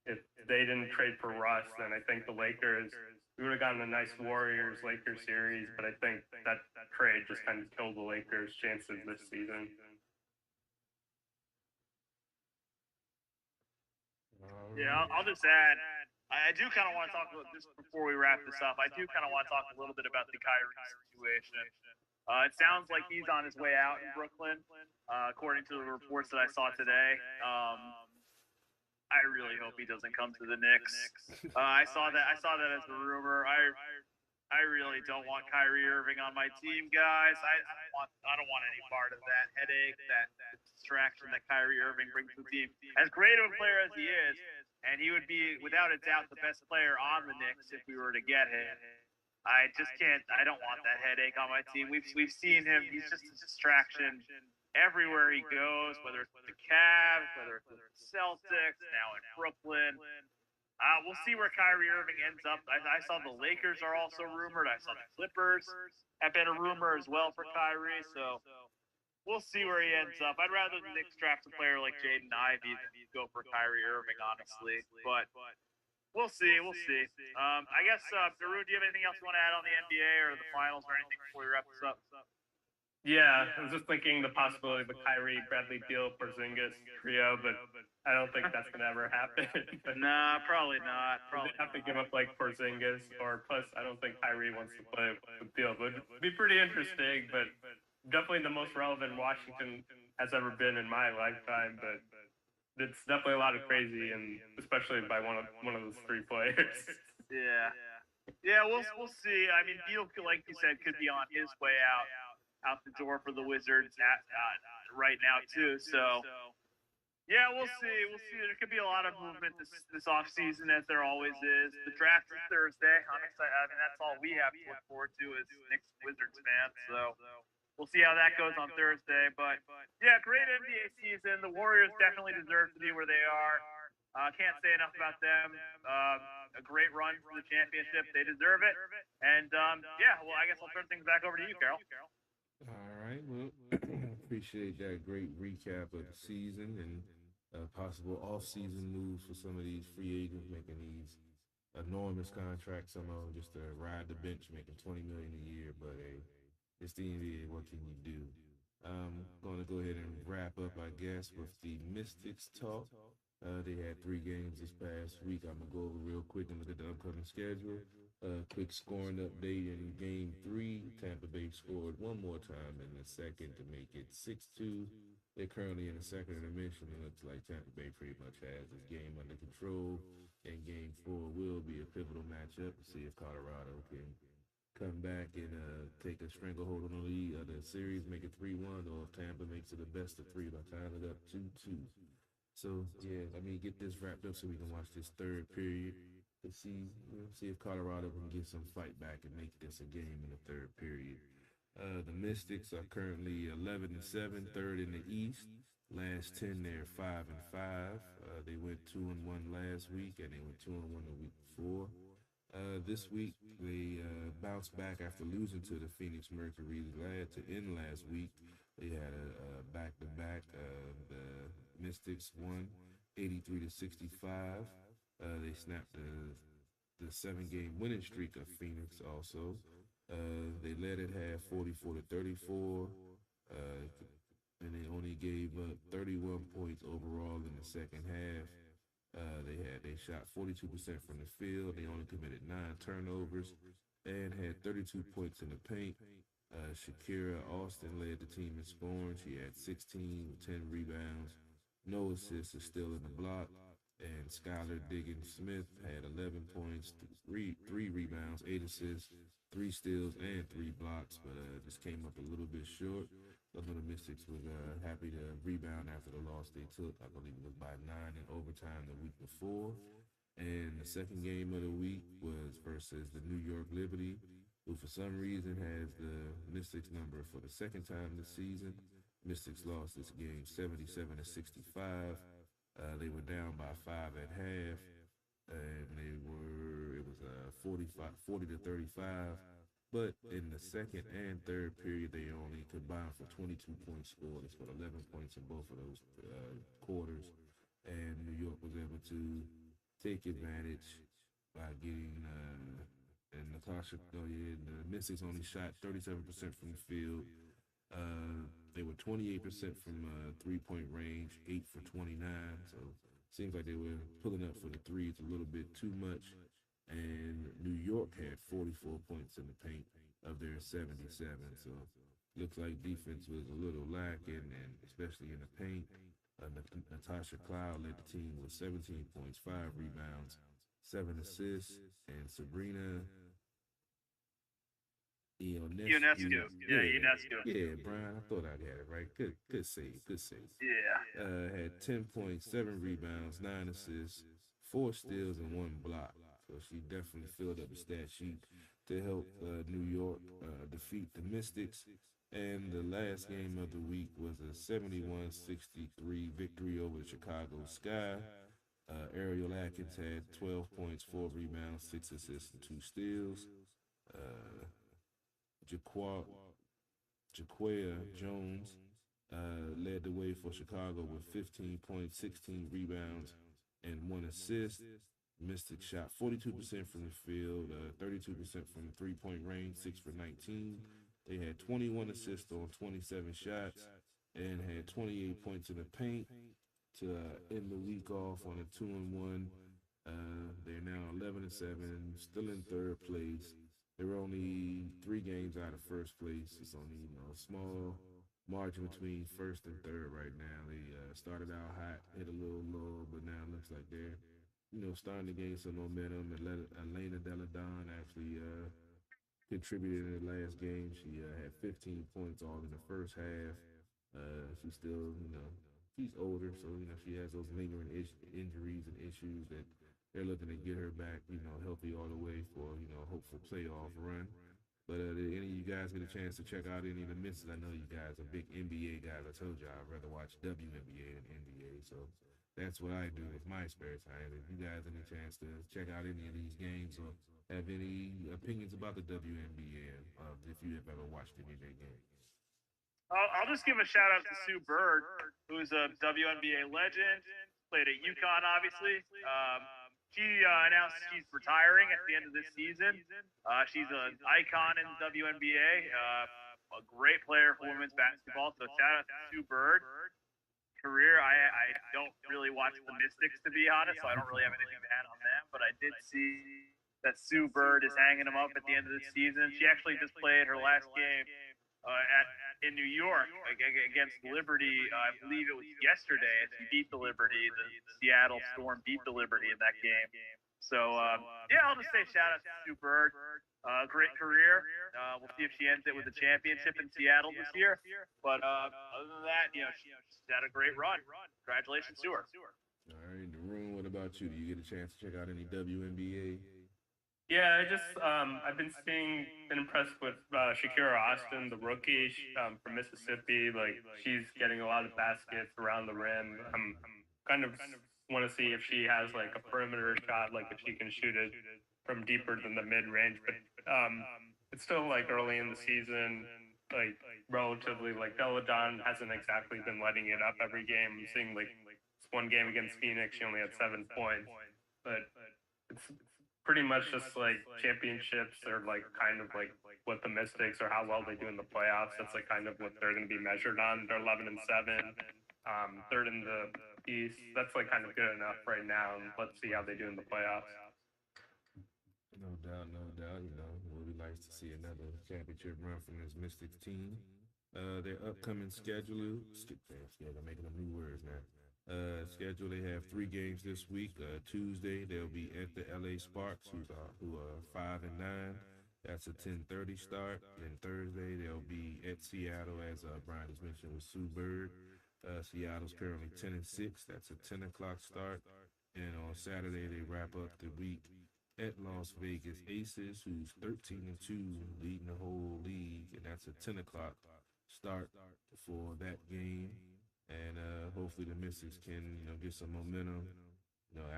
if they didn't trade for Russ, then I think the Lakers, we would have gotten a nice Warriors-Lakers series. But I think that trade just kind of killed the Lakers' chances this season. Yeah, I'll just add, I do kind of want to talk about this before we wrap this up. I do kind of want to talk a little bit about the Kyrie situation. It sounds like he's on his way out in Brooklyn, according to the reports that I saw today. I really hope he doesn't come to the Knicks. I saw that as a rumor. I really don't want Kyrie Irving on my team, guys. I don't want any part of that headache, that distraction that Kyrie Irving brings to the team. As great of a player as he is, and he would be without a doubt the best player on the Knicks if we were to get him. I just can't. I don't want that headache on my team. We've seen him. He's just a distraction everywhere he goes, whether it's with the Cavs, whether it's with the Celtics, now in Brooklyn. We'll see where Kyrie Irving ends up. I saw the Lakers are also rumored. I saw the Clippers have been a rumor as well for Kyrie. So we'll see where he ends up. I'd rather the Knicks draft a player like Jaden Ivey than go for Kyrie Irving, honestly. But we'll see. We'll see. I guess, Arun, do you have anything else you want to add on the NBA or the finals or anything before we wrap this up? Yeah, I was just thinking the possibility of a Kyrie, Bradley Beal, Porzingis trio, but I don't think that's going to ever happen. Nah, probably not. They have to give up like Porzingis, or plus I don't think Kyrie wants to play with Beal. But it'd be pretty interesting, but definitely the most relevant Washington has ever been in my lifetime. But it's definitely a lot of crazy, and especially by one of those three players. Yeah. Yeah, we'll see. I mean, Beal, like you said, could be on his way out the door for the Wizards right now too. So yeah, we'll see. We'll see. There could be a lot of movement this off season, as there always is. The draft is Thursday. I'm excited. I mean, that's all we have to look forward to as Knicks Wizards fans. So we'll see how that goes on Thursday. But yeah, great NBA season. The Warriors definitely deserve to be where they are. Can't say enough about them. A great run for the championship. They deserve it. And yeah, well, I guess I'll turn things back over to you, Carol. All right. Well, appreciate that great recap of the season and possible off-season moves for some of these free agents making these enormous contracts. Some of them just to ride the bench, making $20 million a year. But hey, it's the NBA. What can you do? Going to go ahead and wrap up, I guess, with the Mystics talk. They had 3 games this past week. I'm going to go over real quick and look at the upcoming schedule. Quick scoring update in game 3. Tampa Bay scored one more time in the second to make it 6-2. They're currently in the second intermission. It looks like Tampa Bay pretty much has this game under control. And game 4 will be a pivotal matchup to see if Colorado can come back and take a stranglehold on the lead of the series, make it 3-1, or if Tampa makes it a best of 3 by tying it up 2-2. So yeah, let me get this wrapped up so we can watch this third period to see if Colorado can get some fight back and make this a game in the third period. The Mystics are currently 11-7, third in the East. Last 10, they're 5-5. They went 2-1 last week, and they went 2-1 the week before. This week, they bounced back after losing to the Phoenix Mercury to end last week. They had a back-to-back. The Mystics won 83-65. They snapped the 7-game winning streak of Phoenix also. They led at half 44-34. And they only gave up 31 points overall in the second half. They shot 42% from the field. They only committed 9 turnovers and had 32 points in the paint. Shakira Austin led the team in scoring. She had 16 with 10 rebounds. No assists, is still in the block. And Skylar Diggins-Smith had 11 points, 3 rebounds, 8 assists, 3 steals, and 3 blocks, but just came up a little bit short. Some of the Mystics was happy to rebound after the loss they took. I believe it was by 9 in overtime the week before. And the second game of the week was versus the New York Liberty, who for some reason has the Mystics number for the second time this season. Mystics lost this game 77-65. They were down by 5 at half, and it was 40-35. But in the second and third period, they only combined for 22 points scored. They scored 11 points in both of those quarters, and New York was able to take advantage by getting and Natasha. The Mystics only shot 37% from the field. They were 28% from 3-point range, 8 for 29. So seems like they were pulling up for the threes a little bit too much. And New York had 44 points in the paint of their 77. So looks like defense was a little lacking, and especially in the paint. Natasha Cloud led the team with 17 points, 5 rebounds, 7 assists, and Sabrina Ionescu. Yeah, Brian, I thought I had it right. Good save. Yeah. Had 10 points, 7 rebounds, 9 assists, 4 steals, and 1 block. So she definitely filled up the stat sheet to help New York defeat the Mystics. And the last game of the week was a 71-63 victory over the Chicago Sky. Ariel Atkins had 12 points, 4 rebounds, 6 assists, and 2 steals. Jaquia Jones led the way for Chicago with 15 points, 16 rebounds, and 1 assist. Mystics shot 42% from the field, 32% from the 3-point range, 6 for 19. They had 21 assists on 27 shots and had 28 points in the paint to end the week off on a 2-1. They're now 11-7, still in third place. They're only 3 games out of first place. It's only a small margin between first and third right now. They started out hot, hit a little low, but now it looks like they're starting to gain some momentum. And Elena Deladon actually contributed in the last game. She had 15 points all in the first half. She's still, she's older, so she has those lingering injuries and issues that they're looking to get her back, healthy all the way for hopeful playoff run. But did any of you guys get a chance to check out any of the misses? I know you guys are big NBA guys. I told you I'd rather watch WNBA than NBA, so that's what I do with my spare time. If you guys any chance to check out any of these games or have any opinions about the WNBA, if you have ever watched any of their games. I'll just give a shout out to Sue Bird, who's a WNBA legend, played at UConn, obviously. She announced she's retiring at the end of this season. She's an icon in the WNBA, a great player for women's basketball. So shout out to Sue Bird. Career, I don't really watch the Mystics, to be honest, so I don't really have anything to add on them. But I did see that Sue Bird is hanging them up at the end of the season. She actually just played her last game in New York against Liberty. I believe it was yesterday, and she beat the Liberty. The Seattle Storm beat the Liberty in that game. So, I'll just say shout out to Sue Bird. Great career. We'll see if she ends it with a championship in Seattle this year. But other than that, she's had a great run. Congratulations to her. All right, Arun, what about you? Do you get a chance to check out any WNBA? Yeah, I've been impressed with Shakira Austin, the rookie from Mississippi. Like, she's getting a lot of baskets around the rim. I'm kind of want to see if she has like a perimeter shot, like if she can shoot it from deeper than the mid range. But it's still like early in the season, like relatively. Like Deladon hasn't exactly been letting it up every game. I'm seeing like this one game against Phoenix, she only had 7 points, but it's pretty much just like championships or like kind of like what the Mystics or how well they do in the playoffs. That's like kind of what they're going to be measured on. They're 11-7, third in the East. That's like kind of good enough right now. And let's see how they do in the playoffs. No doubt, no doubt. We like to see another championship run from this Mystics team. Their upcoming schedule, I'm making up new words now. Schedule, they have 3 games this week. Tuesday they'll be at the LA Sparks, who are 5-9. That's a 10:30 start. Then Thursday they'll be at Seattle, as Brian has mentioned, with Sue Bird. Seattle's currently 10-6. That's a 10 o'clock start. And on Saturday they wrap up the week at Las Vegas Aces, who's 13-2, leading the whole league, and that's a 10 o'clock start for that game. And hopefully the Mystics can, get some momentum,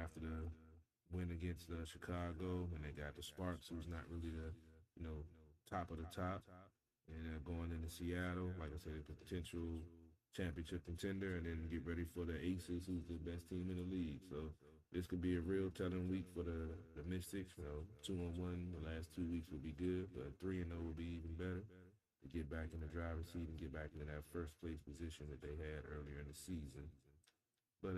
after the win against Chicago, and they got the Sparks, who's not really the, top of the top. And going into Seattle, like I said, a potential championship contender, and then get ready for the Aces, who's the best team in the league. So this could be a real telling week for the Mystics. 2-1 the last 2 weeks would be good, but 3-0 would be even better. To get back in the driver's seat and get back into that first place position that they had earlier in the season. But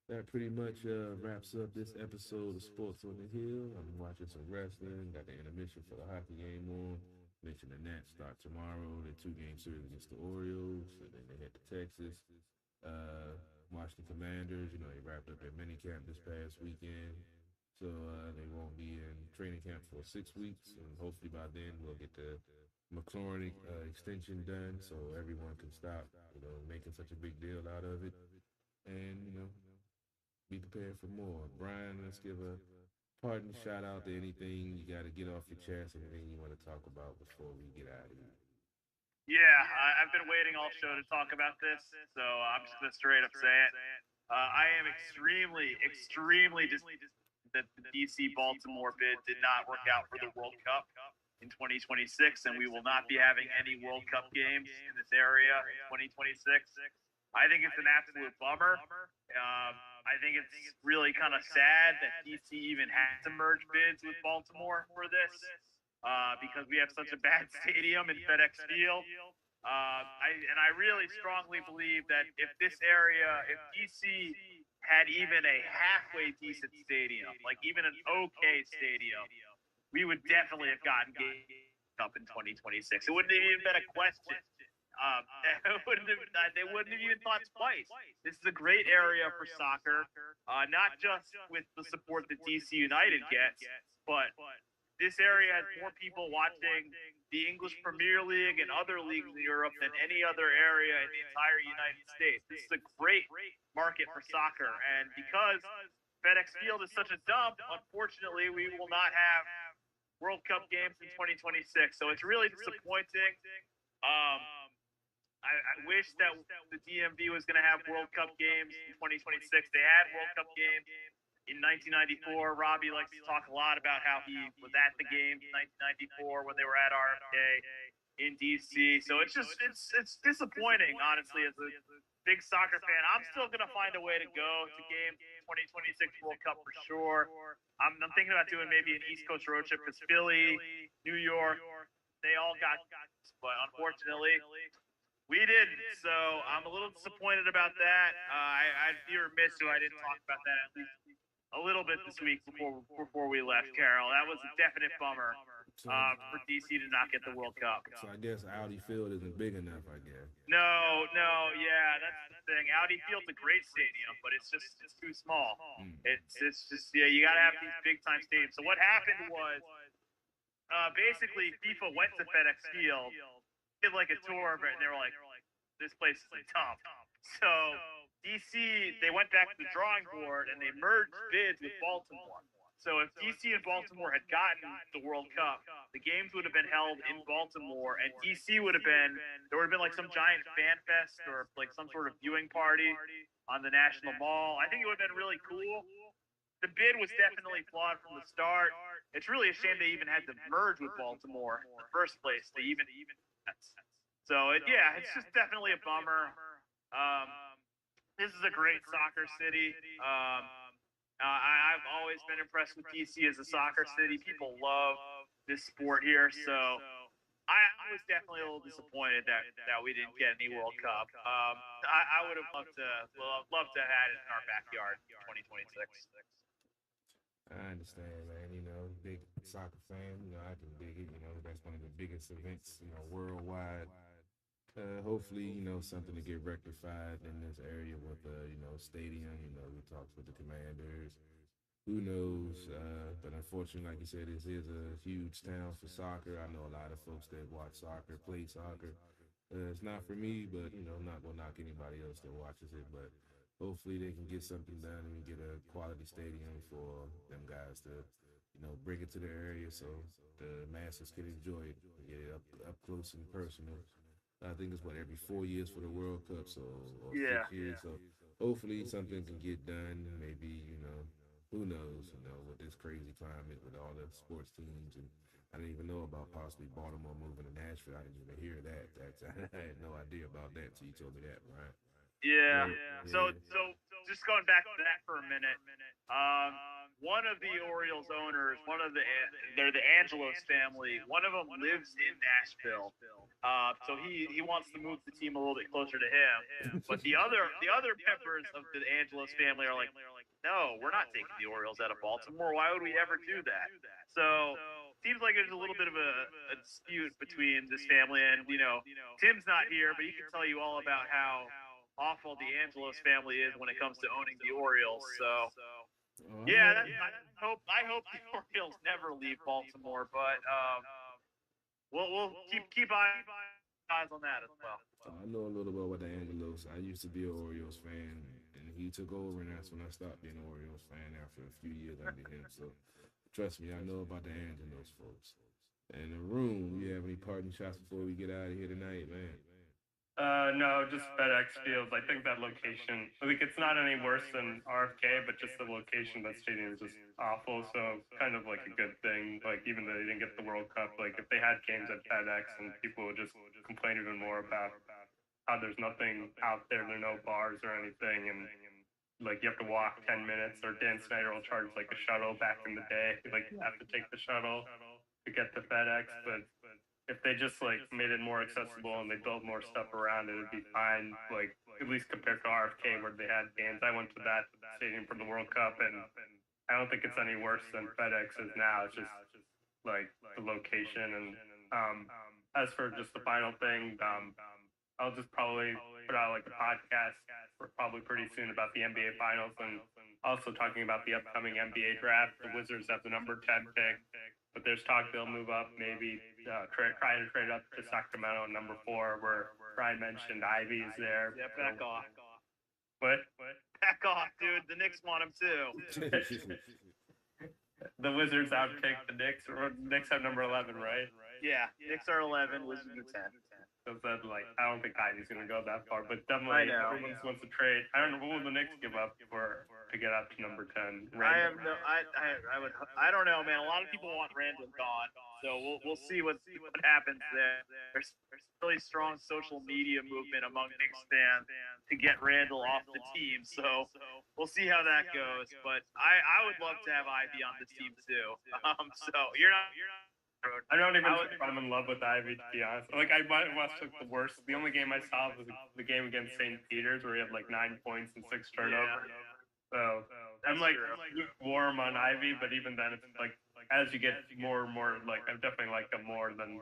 that pretty much wraps up this episode of Sports on the Hill. I'm watching some wrestling, got the intermission for the hockey game on. Mentioned the Nats start tomorrow, the 2-game series against the Orioles, and then they head to Texas. Washington Commanders, they wrapped up their minicamp this past weekend. So they won't be in training camp for 6 weeks, and hopefully by then we'll get the McLaurin extension done, so everyone can stop, making such a big deal out of it, and be prepared for more. Brian, let's give a parting shout out to anything you got to get off your chest, anything you want to talk about before we get out of here. Yeah, I've been waiting all show to talk about this, so I'm just gonna straight up say it. I am extremely disappointed that the DC Baltimore bid did not work out for the World Cup in 2026, and we will not be having any World Cup games in this area in 2026. I think it's an absolute bummer. I think it's really kind of sad that DC even has to merge bids with Baltimore for this, because we have such a bad stadium in FedEx Field. I really strongly believe that if DC had even a halfway decent stadium, like even an okay stadium, we would definitely have gotten games up in 2026. It wouldn't have even been a question. they wouldn't have even thought twice. This is a great area for soccer, not just with the support that DC United gets, but this area has more people watching the English Premier League and other leagues in Europe than any other area in the entire United States. This is a great market for soccer, and because FedEx Field is such a dump, unfortunately, we will not have World Cup games in 2026. So it's really disappointing. I wish that the DMV was going to have World Cup games in 2026. They had World Cup games in 1994. Robbie likes to talk a lot about how he was at the games in 1994 when they were at RFK in DC. So it's disappointing, honestly, as a big soccer fan. I'm still going to find a way to go to games 2026 World Cup for sure. I'm thinking about doing maybe an East Coast road trip because Philly, New York, they all got, but unfortunately, we didn't. So I'm a little disappointed about that. I'd be remiss if I didn't talk about that at least a little bit this week before we left, Carol. That was a definite bummer for DC to not get the World Cup. So I guess Audi Field isn't big enough, I guess. No, yeah, that's the thing. Audi Field's a great stadium, but it's too small. It's just you got to have these big time stadiums. So what happened was basically FIFA went to FedEx Field, did like a tour of it, and they were like, this place is a dump. So DC, they went back to the drawing board and they merged bids with Baltimore. So if DC and Baltimore had gotten the World Cup, the games would have been held in Baltimore, and DC would have been like some giant fan fest or like some sort of viewing party on the National Mall. I think it would have been really cool. The bid was definitely flawed from the start. It's really a shame they even had to merge with Baltimore in the first place. So it's just definitely a bummer. This is a great soccer city. I've always been impressed with DC as a soccer city. People love this sport here, so I was definitely a little disappointed that we didn't get any World Cup. I would have loved to have had it in our backyard in 2026. I understand, man. Big soccer fan. I can dig it. That's one of the biggest events, worldwide. Hopefully, something to get rectified in this area with stadium. We talked with the Commanders. Who knows? But unfortunately, like you said, this is a huge town for soccer. I know a lot of folks that watch soccer, play soccer. It's not for me, but I'm not gonna knock anybody else that watches it. But hopefully, they can get something done and we get a quality stadium for them guys to, bring it to their area so the masses can enjoy it, get it up close and personal. I think it's every 4 years for the World Cup, or 6 years. So hopefully something can get done. Maybe who knows? With this crazy climate, with all the sports teams, and I didn't even know about possibly Baltimore moving to Nashville. I didn't even hear that. I had no idea about that until you told me that, right? Yeah. So just going back to that for a minute. One of the Orioles owners, they're the Angelos family. One of them lives in Nashville. So he wants to move the team a little bit closer to him. But the other members of the Angelos family are like, no, we're not taking the Orioles out of Baltimore. Why would we ever do that? So seems like there's a little bit of a dispute between this family and Tim's not here, but he can tell you all about how awful the Angelos family is when it comes to owning the Orioles. So I hope the Orioles never leave Baltimore, but we'll keep eyes on that as well. I know a little bit about the Angelos. I used to be an Orioles fan, and he took over, and that's when I stopped being an Orioles fan after a few years under him. So trust me, I know about the Angelos folks. And Arun, you have any parting shots before we get out of here tonight, man? No, just FedEx Field. I think that location, it's not any worse than RFK, but just the location of that stadium is just awful. So kind of like a good thing. Even though they didn't get the World Cup, if they had games at FedEx, and people would just complain even more about how there's nothing out there, there are no bars or anything, and you have to walk 10 minutes, or Dan Snyder will charge a shuttle back in the day. You have to take the shuttle to get to FedEx, but if they just made it more accessible and they built more stuff around it, it'd be fine. At least compared to RFK where they had games. I went to that stadium for the World Cup, and I don't think it's any worse than FedEx is now. It's just the location. And as for just the final thing, I'll just probably put out like a podcast probably pretty soon about the NBA Finals and also talking about the upcoming NBA draft. The Wizards have the number 10 pick, but there's talk they'll move up, maybe try to trade up to Sacramento at number 4, where Brian mentioned Ivy is there. Yeah, back off. What? Back off, dude. The Knicks want him too. The Wizards outpicked the Knicks. Or Knicks have number 11, right? Yeah, Knicks are 11, Wizards are 10. So that, I don't think Ivy's going to go that far, but definitely everyone wants to trade. I don't know, what will the Knicks give up to get up to number 10? I don't know, man. A lot of people want Randall gone, so we'll see what happens there. There's really strong social media movement among Knicks fans to get Randall off the team, so we'll see how that goes. But I would love to have Ivy on this team too. So you're not. I don't even think I'm in love with Ivy, to be honest. Like, I watched the worst. The only game I saw was the game against St. Peter's, where he had like 9 points and 6 turnovers. So I'm like warm on Ivy, but even then, it's like as you get more and more, like I definitely like him more than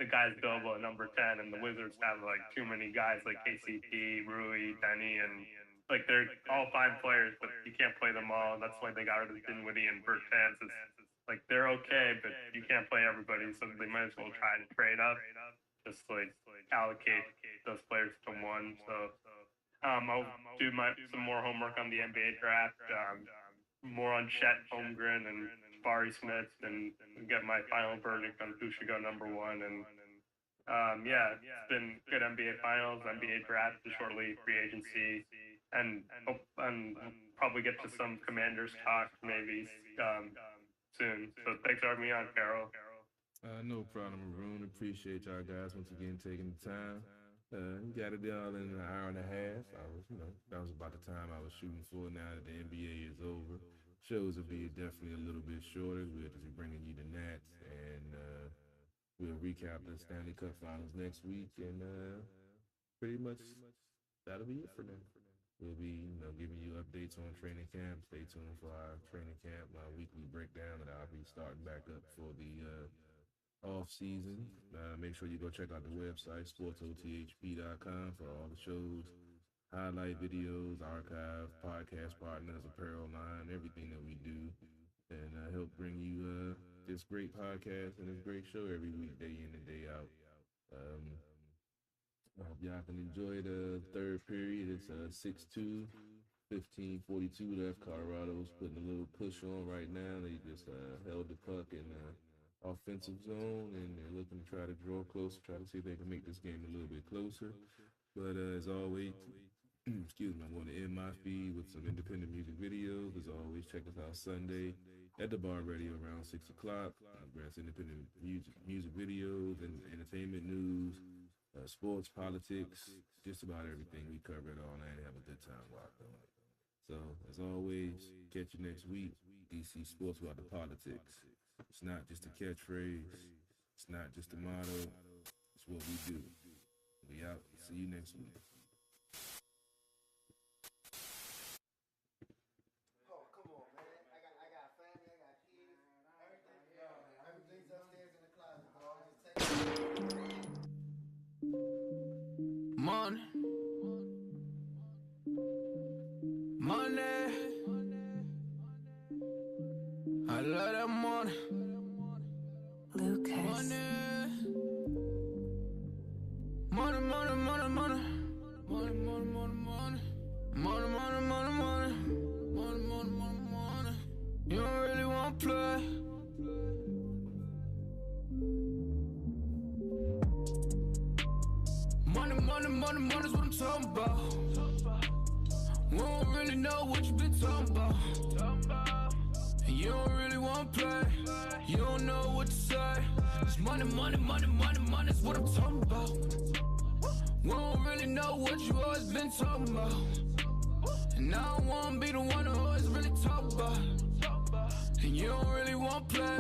the guys available at number 10. And the Wizards have like too many guys like KCP, Rui, Denny, and like they're all fine players, but you can't play them all. And that's why they got rid of Dinwiddie and Bertans. Like, they're okay, but you can't play everybody, so they might as well try to trade up, just like allocate those players to one. So I'll do some more homework on the NBA draft, more on Chet Holmgren and Barry Smith, and get my final verdict on who should go number 1. And yeah, it's been good NBA Finals, NBA draft, shortly free agency, and probably get to some Commanders talk maybe soon. So thanks for having me on, Carol. No problem, Arun. Appreciate y'all guys once again taking the time. You got it all in an hour and a half. That was about the time I was shooting for. Now that the NBA is over, shows will be definitely a little bit shorter. We'll just be bringing you the Nats, and we'll recap the Stanley Cup Finals next week, and pretty much that'll be it for now. We'll be, giving you updates on training camp. Stay tuned for our training camp, my weekly breakdown, and I'll be starting back up for the off season. Make sure you go check out the website, sportsothp.com, for all the shows, highlight videos, archive, podcast partners, apparel line, everything that we do, and help bring you this great podcast and this great show every week, day in and day out. I hope y'all can enjoy the third period. It's 6-2, 15:42 left. Colorado's putting a little push on right now. They just held the puck in the offensive zone, and they're looking to try to draw closer, try to see if they can make this game a little bit closer. But as always, excuse me, I'm going to end my feed with some independent music videos. As always, check us out Sunday at the Bar Radio around 6 o'clock. Brand's independent music videos and entertainment news. Sports, politics, just about everything. We cover it all and have a good time while doing it. So, as always, catch you next week. DC Sports about the politics. It's not just a catchphrase. It's not just a motto. It's what we do. We out. See you next week. Oh, come on, man. I got family, I got kids, everything's upstairs in the closet, dog. Just take it. Money, I love that money. Lucas. Money, money, money, money, money, money, money, money, money, money, money, money, money, money, money, money, money. You don't really want to play. Money, money, money, money's what I'm talking about. We don't really know what you been talking about. And you don't really want to play. You don't know what to say. It's money, money, money, money, money's what I'm talking about. We don't really know what you always been talking about. And I don't want to be the one who always really talk about. And you don't really want to play.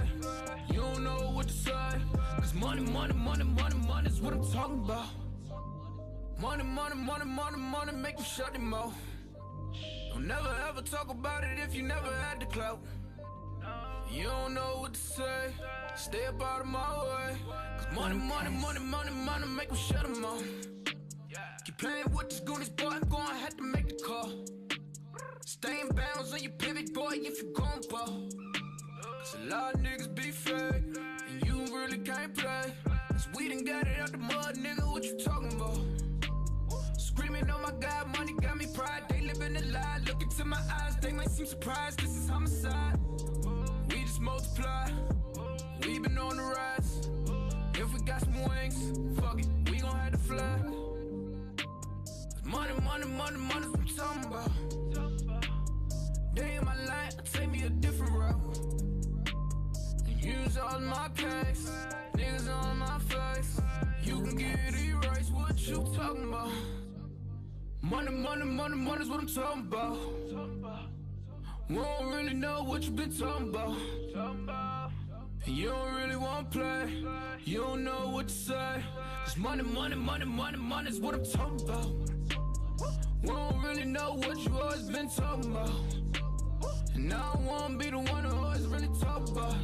You don't know what to say. Cause money, money, money, money, money's what I'm talking about. Money, money, money, money, money, make you shut them mouth. Don't never ever talk about it if you never had the clout. You don't know what to say, stay up out of my way. Cause money, money, money, money, money, make them shut them mouth. Keep playing with this goonies, boy, I'm gonna have to make the call. Stay in bounds on your pivot, boy, if you gon' ball. Cause a lot of niggas be fake, and you really can't play. Cause we done got it out the mud, nigga, what you talking about? Screaming, oh my God, money got me pride. They living a lie, look into my eyes, they might seem surprised, this is homicide. We just multiply, we been on the rise. If we got some wings, fuck it, we gon' have to fly. Money, money, money, money's what I'm talking about. Day in my life, take me a different route. And use all my case, niggas on my face. You can get erased, what you talking about? Money, money, money, money's what I'm talking about. We don't really know what you been talking about. And you don't really wanna play, you don't know what to say. Cause money, money, money, money, money's what I'm talking about. We don't really know what you always been talking about. And I don't wanna be the one who always really talk about.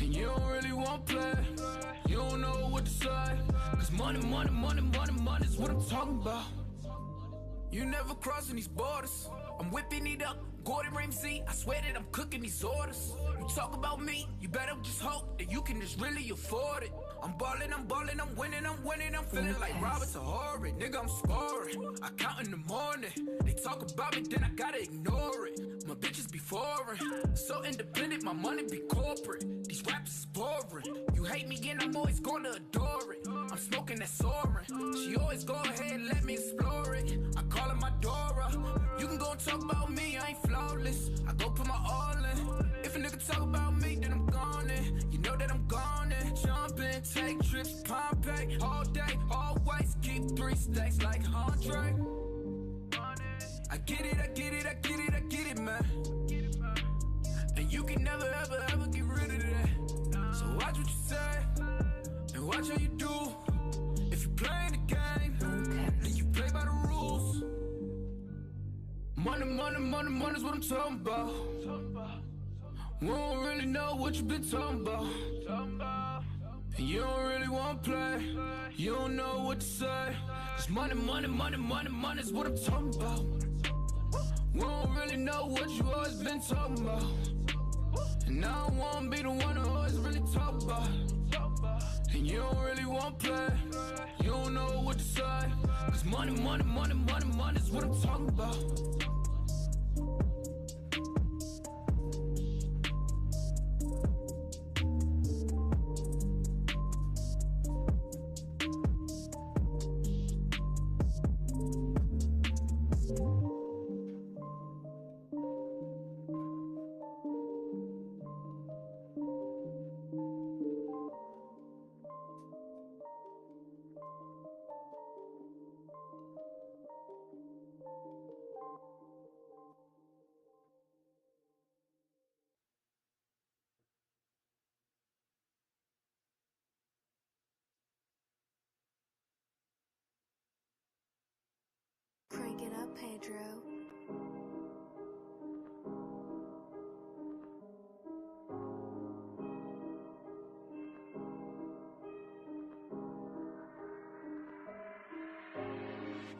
And you don't really wanna play, you don't know what to say. Cause money, money, money, money, money's what I'm talking about. You never crossing these borders, I'm whipping it up, Gordon Ramsay, I swear that I'm cooking these orders. You talk about me, you better just hope that you can just really afford it. I'm ballin', I'm ballin', I'm winning, I'm winning, I'm feeling like Robert Horry. Nigga, I'm scoring, I count in the morning. They talk about me, then I gotta ignore it. My bitches be foreign, so independent, my money be corporate. These rappers is boring. You hate me and I'm always gonna adore it. I'm smoking that soaring, she always go ahead and let me explore it. I call her my Dora, you can go and talk about me, I ain't flawless. I go put my all in. If a nigga talk about me, then I'm gone in. You know that I'm gone in. Jump in, take trips, Pompeii, all day, always keep 3 stacks like Andre. I get it, I get it, I get it, I get it, man. And you can never, ever, ever get rid of that. So watch what you say, and watch how you do. If you play the game, then you play by the rules. Money, money, money, money's what I'm talking about. We don't really know what you been talking about. And you don't really wanna play, you don't know what to say. Cause money, money, money, money, money's what I'm talking about. We don't really know what you always been talking about. And I don't wanna be the one who always really talk about. And you don't really wanna play, you don't know what to say. Cause money, money, money, money, money's what I'm talking about. Crank it up, Pedro.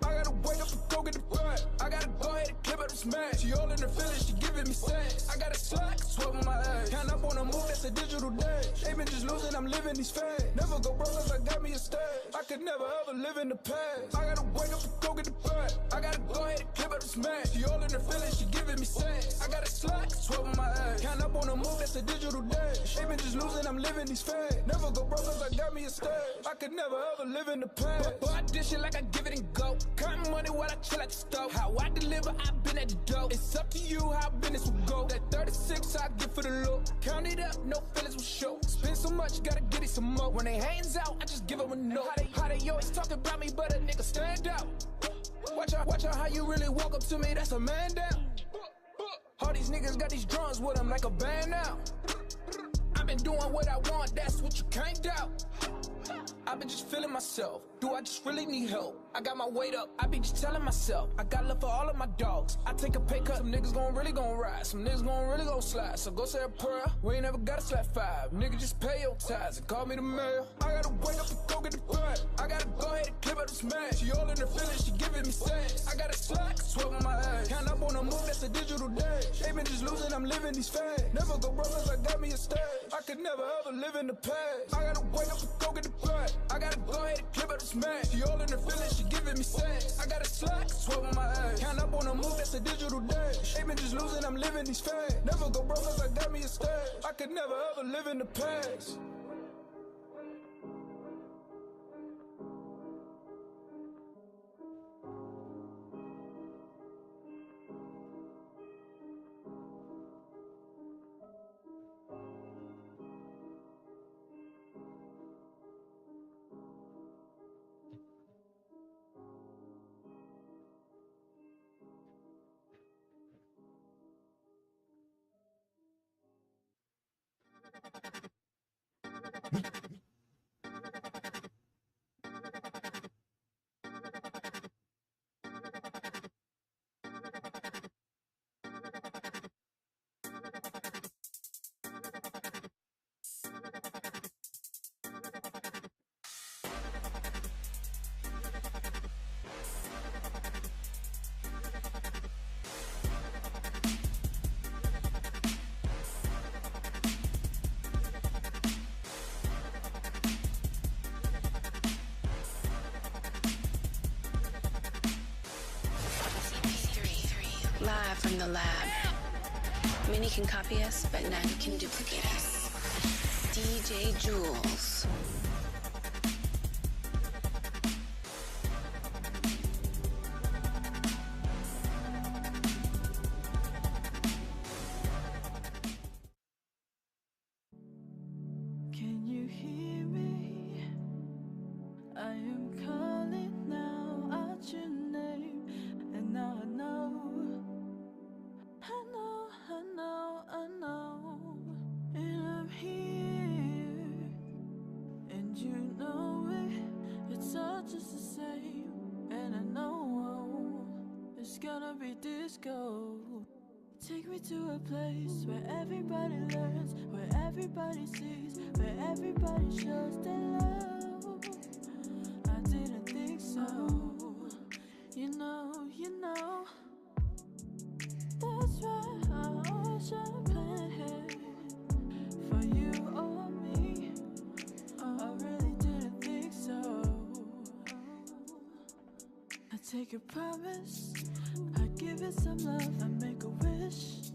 I gotta wake up and go get the bread. I gotta go ahead and clip up the smash. She all in the feelings, she giving me sex. I got a slack, sweat on my ass. Count up on a move, that's a digital dash. They been just losing, I'm living these fads. Never go broke cause I got me a stash. I could never ever live in the past. I gotta wake up and go get the bread. I gotta go ahead and clip up the smash. She all in the feelings, she giving me sex. I got a slack, sweat on my ass. Count up on a move, that's a digital dash. They been just losing, I'm living these fads. Never go broke cause I got me a stash. I could never ever live in the past. But I dish it like I give it and go. Counting money while I chill at the stove. How I deliver, I've been at the door. It's up to you how business will go. That 36 I get for the look. Count it up, no feelings will show. Spend so much, gotta get it some more. When they hands out, I just give them a note. How they always talk about me, but a nigga stand out. Watch out how you really walk up to me, that's a man down. All these niggas got these drums with them like a band now. I've been doing what I want, that's what you can't doubt. I've been just feeling myself, do I just really need help? I got my weight up, I be just telling myself I got love for all of my dogs. I take a pay cut, some niggas gon' really gon' ride. Some niggas gon' really gon' slide. So go say a prayer, we ain't never gotta slap 5. Nigga just pay your tithes and call me the mayor. I gotta wake up and go get the bread. I gotta go ahead and clip up the smash. She all in her feelings, she giving me sex. I got a slack, 12 on my ass. Count up on the move, that's a digital dash. They been just losing, I'm living these facts. Never go broke cause I got me a stash. I could never ever live in the past. I gotta wake up and go get the bag. I gotta go ahead and clip up the smash. She all in her feelings, she giving me sex. I got a slack, 12 on my ass. Count up on the move, that's a digital dash. They been just losing, I'm living these facts. Never go broke cause I got me a stash. I could never ever live in the past. Live from the lab. Many can copy us, but none can duplicate us. DJ Jules. Can you hear me? I am calling now out your name, and now I know. And I'm here, and you know it, it's all just the same, and I know it's gonna be disco. Take me to a place where everybody learns, where everybody sees, where everybody shows their love. I didn't think so, you know. That's why I always champagne for you or me. I really didn't think so. I take a promise, I give it some love, I make a wish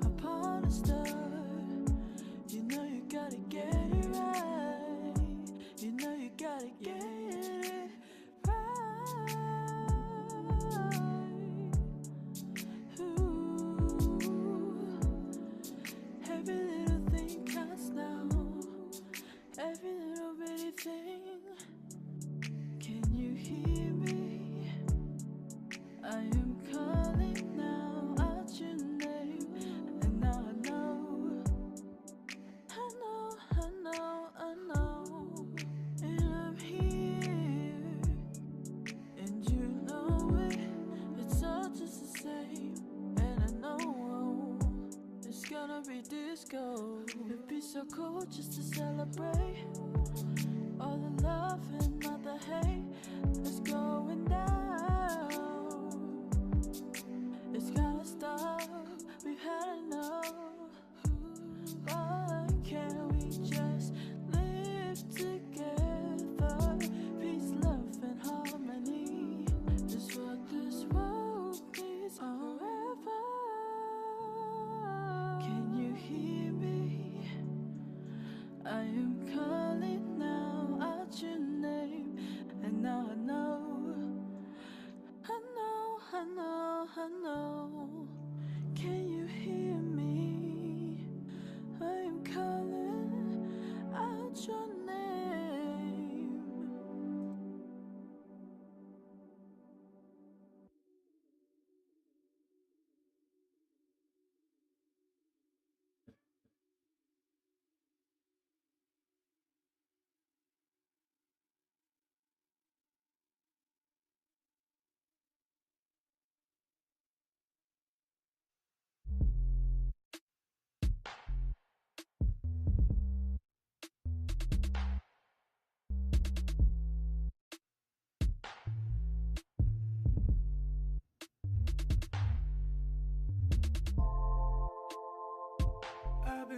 upon a star. You know you gotta get it right. You know you gotta get it right. Every little thing counts now. Every little bitty thing. Can you hear me? I am calling now out your name, and now I know. And I'm here, and you know it. It's all just the same, and I know it's gonna be disco. It'd be so cool just to celebrate all the love and all the hate that's going down. It's gotta stop, we've had enough. Why can't we just live together? Peace, love, and harmony is what this world needs forever. Can you hear me? I am calling now out your name,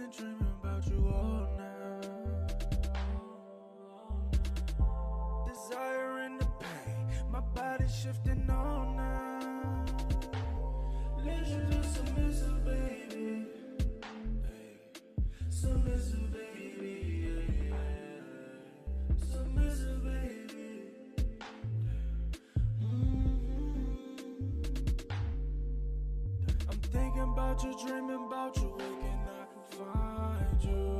been dreaming about you all night. Desire in the pain, my body shifting all night. Let you be submissive, baby. Hey. Submissive, baby. Yeah. Submissive, baby. I'm thinking about you, dreaming about you, waking I can find you.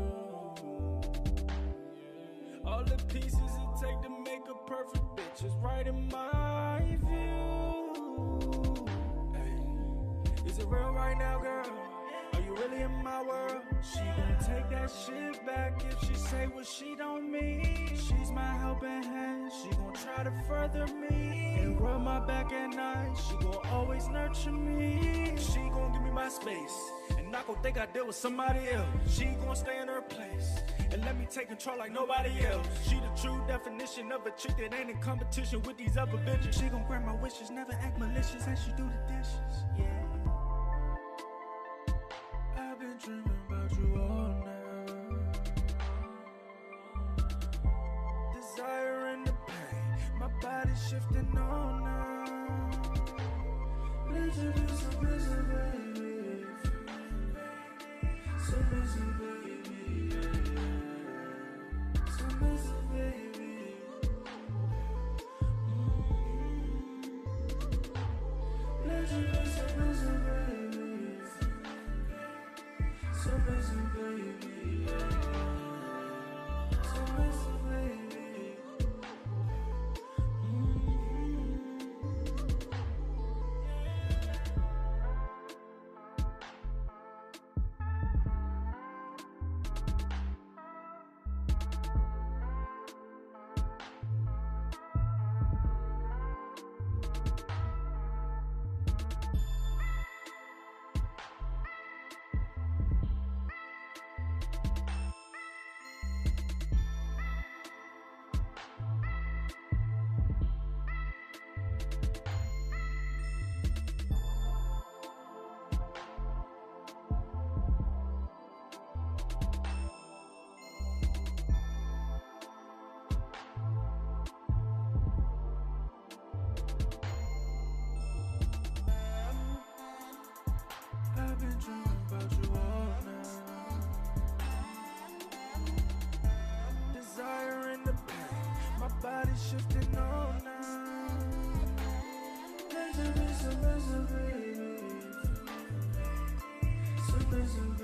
All the pieces it take to make a perfect bitch is right in my view. Hey. Is it real right now, girl? Are you really in my world? She gon' take that shit back if she say what she don't mean. She's my helping hand, she gon' try to further me and rub my back at night. She gon' always nurture me. She gon' give me my space and not gon' think I deal with somebody else. She gon' stay in her place and let me take control like nobody else. She the true definition of a chick that ain't in competition with these other bitches. She gon' grant my wishes, never act malicious as she do the dishes. Yeah. I've been dreaming about you all night. Desire in the pain, my body shifting all night. Let you be submissive, baby. Submissive, baby. Submissive, baby. Let you be submissive, baby. Submissive, baby. Submissive, baby. I've been dreaming about you all night. Desire in the pain, my body shifting all night. Let you be submissive, baby. Submissive, baby.